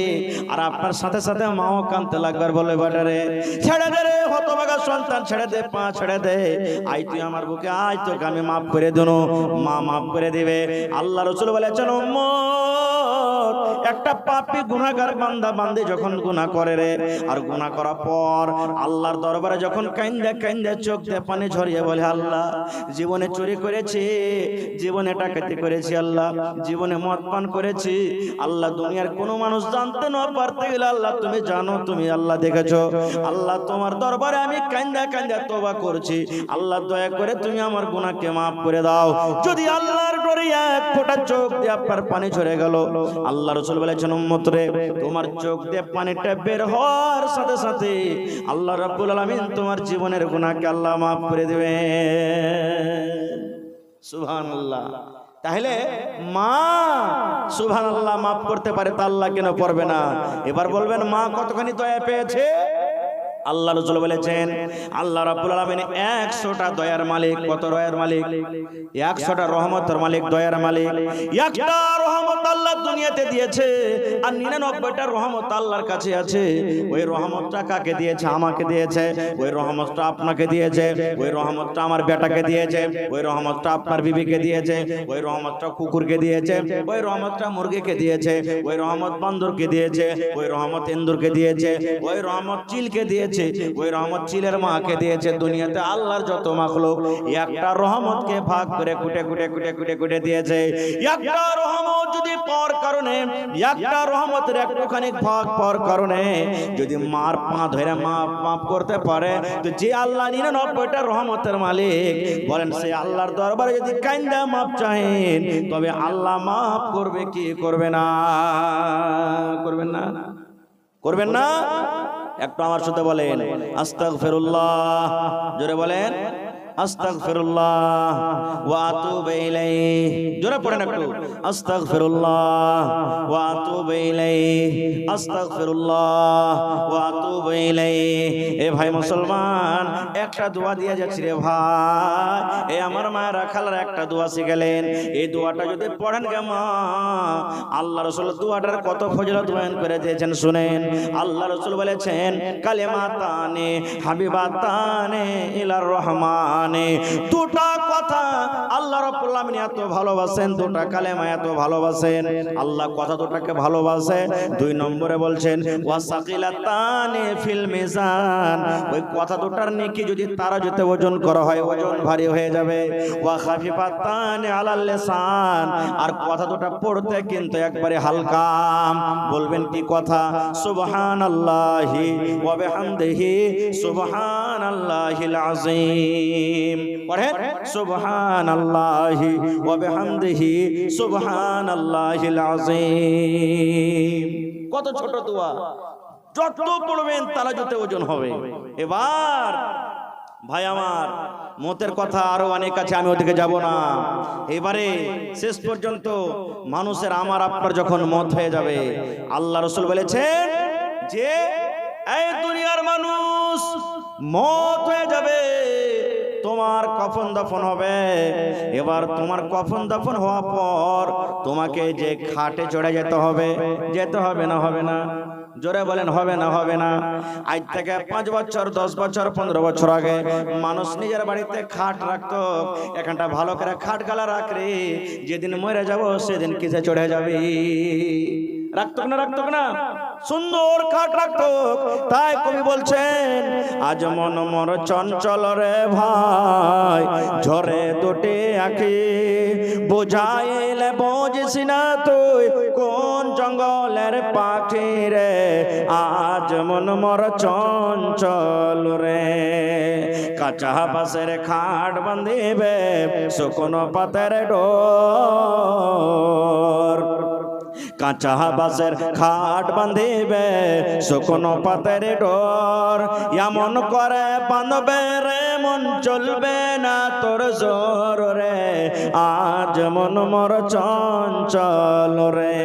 আর আপনার সাথে সাথে মাও কাঁদতে লাগবে, বলে বাটারে ছেড়ে দে রে হতভাগা সন্তান, ছেড়ে দে, পা ছেড়ে দে, আই তুই আমার বুকে আয়, তোকে আমি মাফ করে দেবো। মা মাফ করে দিবে। আল্লাহ রাসূল বলেছেন, উম্মত, একটা পাপী গুনাহগার বান্দা বান্দি যখন গুনাহ করে রে, আর গুনাহ করার পর আল্লাহর দরবারে যখন কাইন্দা কাইন্দা চোখ দিয়ে পানি ঝরিয়ে বলে, আল্লাহ জীবনে চুরি করেছি, জীবনে ডাকাতি করেছি, আল্লাহ জীবনে মদ পান করেছি, আল্লাহ দুনিয়ার কোনো মানুষ জানতে না পারতে গেলে আল্লাহ তুমি জানো, তুমি আল্লাহ দেখেছো, আল্লাহ তোমার দরবারে আমি কাইন্দা কাইন্দা তওবা করছি, আল্লাহ দয়া করে তুমি আমার গুনাহকে মাফ করে দাও। যদি আল্লাহর ডরে এক ফোঁটা চোখ দিয়ে আপনার পানি ঝরে গেল, আল্লাহ রাসূল বলেছেন, উম্মত রে, তোমার চোখ দিয়ে পানিটা বের হওয়ার সাথে সাথে আল্লাহ রাব্বুল আলামিন তোমার জীবনের গুনাহকে আল্লাহ মাফ করে দেবে। সুবহানাল্লাহ। তাহলে মা সুবহানাল্লাহ মাফ করতে পারে, তা আল্লাহ কেন করবে না? এবার বলবেন মা কতখানি দয়া পেয়েছে? আল্লাহ রাসূল বলেছেন আল্লাহ রাব্বুল আলামিন 100টা দয়ার মালিক। কত দয়ার মালিক? 100টা রহমতের মালিক, দয়ার মালিক। একটা রহমত আল্লাহ দুনিয়াতে দিয়েছে আর 99টা রহমত আল্লাহর কাছে আছে। ওই রহমতটা কাকে দিয়েছে? আমাকে দিয়েছে। ওই রহমতটা আপনাকে দিয়েছে। ওই রহমতটা আমার বেটাকে দিয়েছে। ওই রহমতটা আপনার বিবিকে দিয়েছে। ওই রহমতটা কুকুরকে দিয়েছে। ওই রহমতটা মুরগিকে দিয়েছে। ওই রহমত বান্দরকে দিয়েছে। ওই রহমত ইন্দুরকে দিয়েছে। ওই রহমত চিলকে দিয়েছে। ওই রহমত চিলের মাকে দিয়েছে। দুনিয়াতে আল্লাহর যত মাখলুক একটা রহমতকে ভাগ করে কুটে কুটে কুটে কুটে কুটে দিয়েছে। একটা রহমত যদি পাওয়ার কারণে, একটা রহমতের একটুখানি ভাগ পাওয়ার কারণে যদি মার পা ধরে মাফ করতে পারে, তো যে আল্লাহ 99টা রহমতের মালিক, বলেন সে আল্লাহর দরবারে যদি কাইন্দা মাফ চাহেন, তবে আল্লাহ মাফ করবে কি করবে না? করবেন না? করবেন না? একটু আমার সাথে বলেন আস্তাগফিরুল্লাহ। জোরে বলেন আস্তাগফিরুল্লাহ ওয়া আতুবু ইলাইহি। জোরে পড়েন একটু আস্তাগফিরুল্লাহ ওয়া আতুবু ইলাইহি, আস্তাগফিরুল্লাহ ওয়া আতুবু ইলাইহি। এ ভাই মুসলমান, একটা দোয়া দিয়ে যাচ্ছি রে ভাই। এ আমার মায়েরা খালারা একটা দোয়া শিখালেন। এই দোয়াটা যদি পড়েন গে মা, আল্লাহ রাসূল দোয়াটার কত ফজিলত বয়ান করে দিয়েছেন শুনেন। আল্লাহ রাসূল বলেছেন কালিমাতানে হাবিবাতানে ইলার রহমান। দুটা কথা আল্লাহ রাব্বুল আলামিন এত ভালোবাসেন, দুটা কালেমা এত ভালোবাসেন। আল্লাহ কথা দুটাকে ভালোবাসে। 2 নম্বরে বলছেন ওয়াসাকিলাতানি ফিল মিজান। ওই কথা দুটার নেকি যদি তারাজুতে ওজন করা হয়, ওজন ভারী হয়ে যাবে। ওয়া খাফিফাতানি আলাল লিসান। আর কথা দুটা পড়তে কিন্তু একবারে হালকা। বলবেন কি কথা? সুবহানাল্লাহি ওয়া বিহামদিহি সুবহানাল্লাহিল আযীম। পড়েন সুবহানাল্লাহি ওয়া বিহামদিহি সুবহানাল্লাহিল আযীম। কত ছোট দোয়া, যত পড়বেন তারাজুতে ওজন হবে। এবার ভাই আমার, মতের কথা আরো অনেক আছে, আমি ওদিকে যাব না। এবারে শেষ পর্যন্ত মানুষের আমার আপনার যখন মত হয়ে যাবে, আল্লাহ রাসূল বলেছেন যে এই দুনিয়ার মানুষ মত হয়ে যাবে, তোমার কফন দাফন হবে। এবার তোমার কফন দাফন হওয়ার পর তোমাকে যে খাটে চড়ে যেতে হবে, যেতে হবে না? হবে না? জোরে বলেন হবে না? হবে না? আজ থেকে 5 বছর 10 বছর 15 বছর আগে মানুষ নিজের বাড়িতে খাট রাখতো। এখানটা ভালো করে খাট গালা রাখরে, যেদিন মরে যাব সেদিন কিসে চড়ে যাবি? রাখতো না? রাখতো না? সুন্দর খাট রাখতো। তাই কবি বলছেন আজ মন মোর চঞ্চল রে ভাই, ঝরে দুটি আঁখি, বুঝাইলে বুঝিস না তুই কোন জঙ্গলের পাখি রে। আজ মন মোর চঞ্চল রে, কাঁচা বাঁশের খাট বাঁধিবে শুকনো পাতের ডোর। কাঁচা বাঁশের খাট বাঁধিবে শুকনো পাতের ডোর। এমন করে বাঁধবে রে মন চলবে না তোর জোর রে। আজ মন মোর চঞ্চল রে,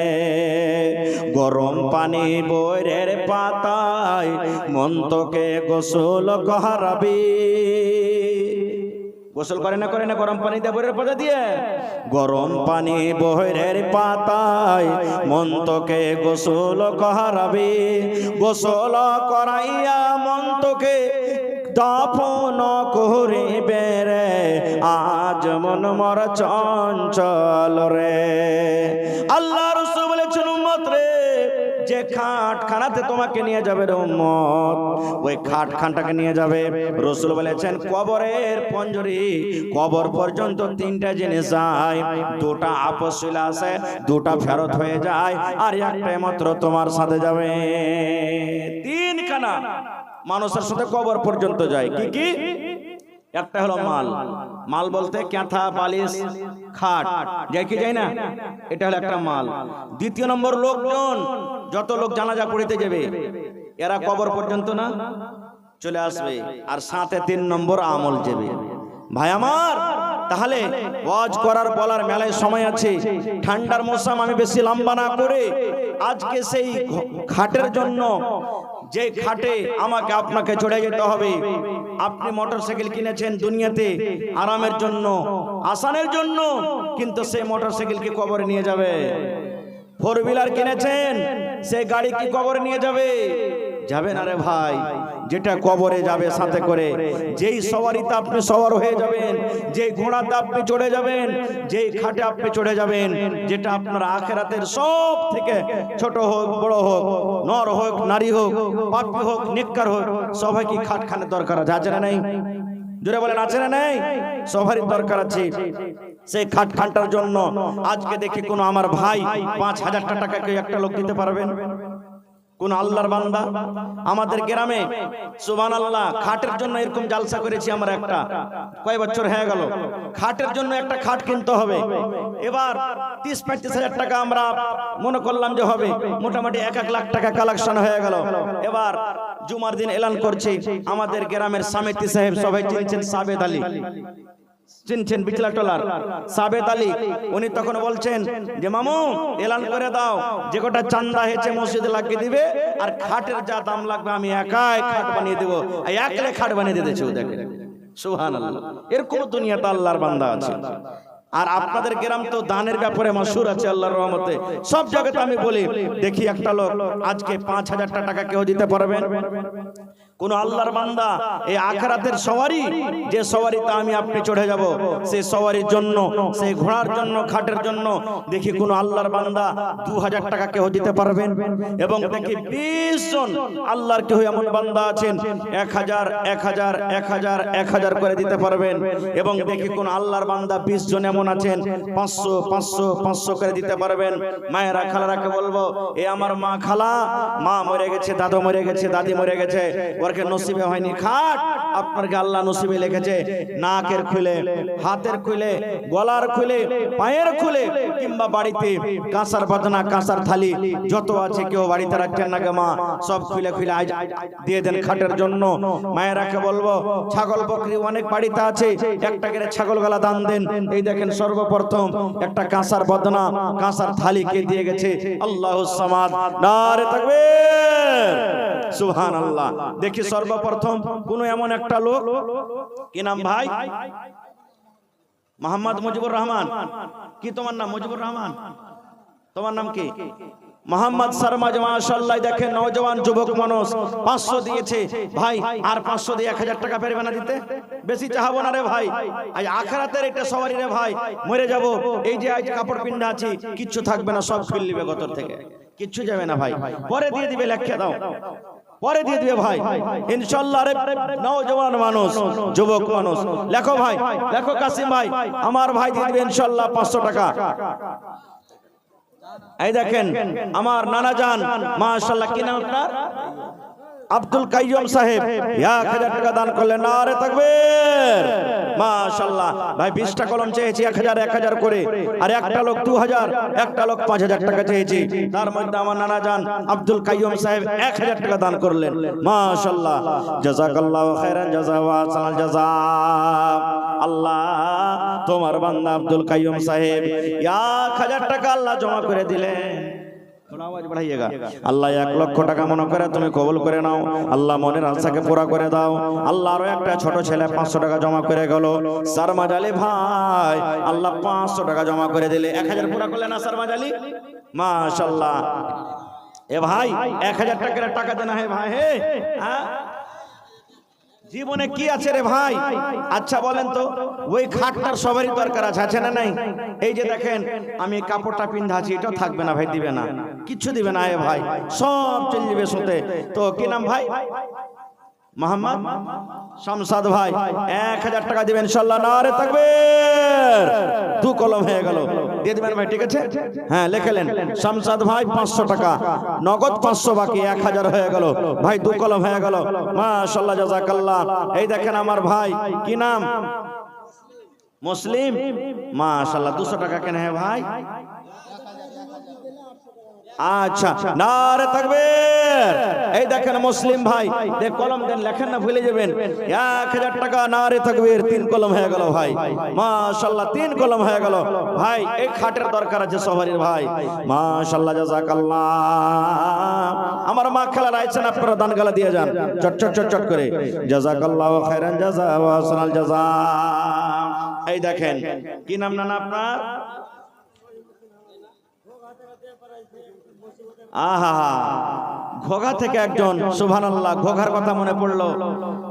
গরম পানি বৈরের পাতায় মন তোকে গোসল করাবি। গোসল করে না? করে না? গরম পানি দিয়ে বৈরের পাতা দিয়ে, গরম পানি বৈরের পাতায় মন তোকে গোসল করাবি। গোসল করাইয়া মন তোকে দাফন করিবে রে। আজ মন মোর চঞ্চল রে। আল্লাহ রাসূল বলেছেন উম্মত রে, যে খাটখানাতে তোমাকে নিয়ে যাবে রে উম্মত, ওই খাটখানটাকে নিয়ে যাবে। রাসূল বলেছেন কবরের পঞ্জরি, কবর পর্যন্ত 3টা জিনিস যায়। 2টা আপস চলে আসে, 2টা ফেরত হয়ে যায়, আর একটাই মাত্র তোমার সাথে যাবে। 3খানা মানুষের সাথে কবর পর্যন্ত যায়। কি কি? একটা হলো মাল। মাল বলতে ক্যাথা, বালিশ, খাট, যায় কি যায় না? এটা হলো একটা মাল। 2 নম্বর লোকজন, যত লোক জানাজা পড়িতে যাবে এরা কবর পর্যন্ত না চলে আসবে। আর সাথে 3 নম্বর আমল যাবে। ভাই আমার, তাহলে ওয়াজ করার বলার মেলায় সময় আছে। ঠান্ডার মৌসুম আমি বেশি লম্বা না করে আজকে সেই খাটের জন্য যে খাটে আমাকে আপনাকে চড়ে যেতে হবে। আপনি মোটরসাইকেল কিনেছেন দুনিয়াতে আরামের জন্য, আসানের জন্য, কিন্তু সেই মোটরসাইকেল কি কবরে নিয়ে যাবে? ফোর হুইলার কিনেছেন, সেই গাড়ি কি কবরে নিয়ে যাবে? যাবে না রে ভাই। যেটা কবরে যাবে সাথে করে, যেই সওয়ারিতে আপনি সওয়ার হয়ে যাবেন, যেই ঘোড়াতে আপনি চড়ে যাবেন, যেই খাটে আপনি চড়ে যাবেন, যেটা আপনার আখিরাতের সব থেকে ছোট হোক বড় হোক, নর হোক নারী হোক, পাপী হোক নেককার হোক, সবাই কি খাটখানের দরকার আছে না নাই? জোরে বলেন আছে না নাই? সবারই দরকার আছে। সেই খাটখানটার জন্য আজকে দেখি কোন আমার ভাই 5,000 টাকা কেউ একটা লোক দিতে পারবেন? কোন আল্লাহর বান্দা? আমাদের গ্রামে সুবহানাল্লাহ খাটের জন্য এরকম জালসা করেছি আমরা, একটা কয় বছর হয়ে গেল। খাটের জন্য একটা খাট কিনতে হবে। এবার 30-35 হাজার টাকা আমরা মনে করলাম যে হবে, মোটামুটি 1 লাখ টাকা কালেকশন হয়ে গেল। এবার জুমার দিন এলান করছে আমাদের গ্রামের সমিতি সাহেব, সবাই চিনছেন সাবেদ আলী, চিনছেন বিচলা টলার সাবেদ আলী। উনি তখন বলছেন যে মামু এলান করে দাও, যে কটা চান্দা হয়েছে মসজিদে লাগিয়ে দিবে, আর খাটের যা দাম লাগবে আমি একাই খাট বানিয়ে দেবো। একলে খাট বানিয়ে দিয়েছে। দেখেন সুবহানাল্লাহ, এরকম দুনিয়াতে আল্লাহর বান্দা আছে। আর আপনাদের গ্রাম তো দানের ব্যাপারে মশহুর আছে আল্লাহর রহমতে। সব জায়গাতে আমি বলি, দেখি একটা লোক আজকে 5,000 টাকা কেউ দিতে পারবেন? কোন আল্লাহর বান্দা এই আখিরাতের সওয়ারি, যে সওয়ারিতে আমি আপনি চড়ে যাব, সেই সওয়ারির জন্য, সেই ঘোড়ার জন্য, খাটের জন্য দেখি কোন আল্লাহর বান্দা 2,000 টাকা কেউ দিতে পারবেন? এবং দেখি 20 জন আল্লাহর কেউ এমন বান্দা আছেন 1,000 1,000 1,000 1,000 করে দিতে পারবেন। এবং দেখি কোন আল্লাহর বান্দা 20 জন এমন আছেন 500 500 500 করে দিতে পারবেন। মায়েরা খালারাকে বলবো, এ আমার মা খালা, মা মরে গেছে, দাদু মরে গেছে, দাদি মরে গেছে, ওরকে নসিবে হয়নি খাট, আপনাকে আল্লাহ নসিবে লিখেছে। নাকের খুলে, হাতের খুলে, গলার খুলে, পায়ের খুলে, কিংবা বাড়িতে কাঁসার বাদনা, কাঁসার থালি যত আছে কেউ বাড়িতে রাখছেন না মা, সব খুলে খুলে দিয়ে দেন খাটের জন্য। মায়েরাকে বলবো, ছাগল বকরি অনেক বাড়িতে আছে, একটা করে ছাগল গলা দান দেন। এই দেখেন সর্বপ্রথম একটা কাঁসার বাদনা, কাঁসার থালি কে দিয়ে গেছে? আল্লাহুস সামাদ, নারে তাকবীর, সুবহানাল্লাহ। দেখি সর্বপ্রথম কোন এমন একটা লোক, কি নাম ভাই? মোহাম্মদ মুজিবুর রহমান। কি তোমার নাম? মুজিবুর রহমান। তোমার নাম কি? মোহাম্মদ শর্মা। মাশাআল্লাহ, দেখেন নওজওয়ান যুবক মানুষ 500 দিয়েছে ভাই। আর 500 দিয়ে 1,000 টাকা পারবে না দিতে? বেশি চাহাবো না রে ভাই। আজ আখিরাতের এটা সওয়ারি রে ভাই, মরে যাব। এই যে আজ কাপড় পিন্ডা আছে, কিচ্ছু থাকবে না, সব খুলে নেবে গতর থেকে, কিচ্ছু যাবে না ভাই। পরে দিয়ে দিবে, লেখা দাও, পরে দিয়ে দিবে ভাই ইনশাআল্লাহ। রে নওজওয়ান মানুষ, যুবক মানুষ, লেখো ভাই, লেখো কাসিম ভাই, আমার ভাই দিয়ে দিবে ইনশাআল্লাহ 500 টাকা। এই দেখেন আমার নানা জান, মাশাআল্লাহ, কি নাম আপনার? আব্দুল কাইয়ুম সাহেব 1,000 টাকা দান করলেন। নারে তাকবীর, মাশাআল্লাহ। ভাই 20টা কলম চেয়েছি 1,000 1,000 করে, আর একটা লোক 2,000, একটা লোক 5,000 টাকা চেয়েছি। তার মধ্যে আমার নানা জান আব্দুল কাইয়ুম সাহেব 1,000 টাকা দান করলেন। মাশাআল্লাহ, জাযাকাল্লাহু খাইরান জাযা ওয়া আহসানাল জাযা। আল্লাহ তোমার বান্দা আব্দুল কাইয়ুম সাহেব 1,000 টাকা আল্লাহ জমা করে দিলেন। আল্লাহ 1 লক্ষ টাকা মনে করে তুমি কবুল করে নাও। আল্লাহ মনের আশাকে পুরা করে দাও। আল্লাহ আরো একটা ছোট ছেলে 500 টাকা জমা করে গেল। সারমাজ আলী ভাই আল্লাহ 500 টাকা জমা করে দিলে। 1,000 পুরা করলে না সারমাজ আলী? মাশাআল্লাহ। এ ভাই 1,000 টাকা দেনা হে ভাই। হে জীবনে কি আছে রে ভাই? আচ্ছা বলেন তো, ওই খাটটার সবারই দরকার আছে না নাই? এই যে দেখেন আমি কাপড়টা পিন্ধাছি, এটাও থাকবে না ভাই, দিবে না, কিচ্ছু দিবে না। এ ভাই সব চলে যাবে শুতে। তো কি নাম ভাই? মোহাম্মদ শামসাদ ভাই 1,000 টাকা দিবেন ইনশাআল্লাহ। নারে তাকবীর। 2 কলম হয়ে গেল, দিয়ে দিবেন ভাই, ঠিক আছে? হ্যাঁ লেখলেন শামসাদ ভাই 500 টাকা, নগদ 500 বাকি, 1,000 হয়ে গেল ভাই। 2 কলম হয়ে গেল। মাশাআল্লাহ, জাযাকাল্লাহ। এই দেখেন আমার ভাই, কি নাম? মুসলিম। মাশাআল্লাহ, 200 টাকা কেন হে ভাই? আচ্ছা, নারে তাকবীর। তাকবীর। এই দেখেন মুসলিম ভাই, দেখ কলম দেন, লেখেন না, ভুলে যাবেন। 1000 টাকা, নারে তাকবীর, 3 কলম হয়ে গেল ভাই, মাশাআল্লাহ 3 কলম হয়ে গেল ভাই। এই খাটের দরকার আছে সবারই ভাই, মাশাআল্লাহ, জাযাকাল্লাহ। আমার মা খালারা আইছেন, আপনারা দান গালা দিয়ে যান, চট চট চট চট করে। জাযাকাল্লাহু খাইরান জাযা ওয়া আহসানাল জাযা। এই দেখেন, কি নাম না আপনার? আহা, ঘোঘা থেকে একজন, সুবহানাল্লাহ, ঘোঘার কথা মনে পড়লো।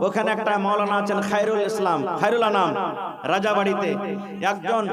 ওখানে একটা মাওলানা আছেন খায়রুল ইসলাম, খায়রুল আনাম, রাজাবাড়িতে একজন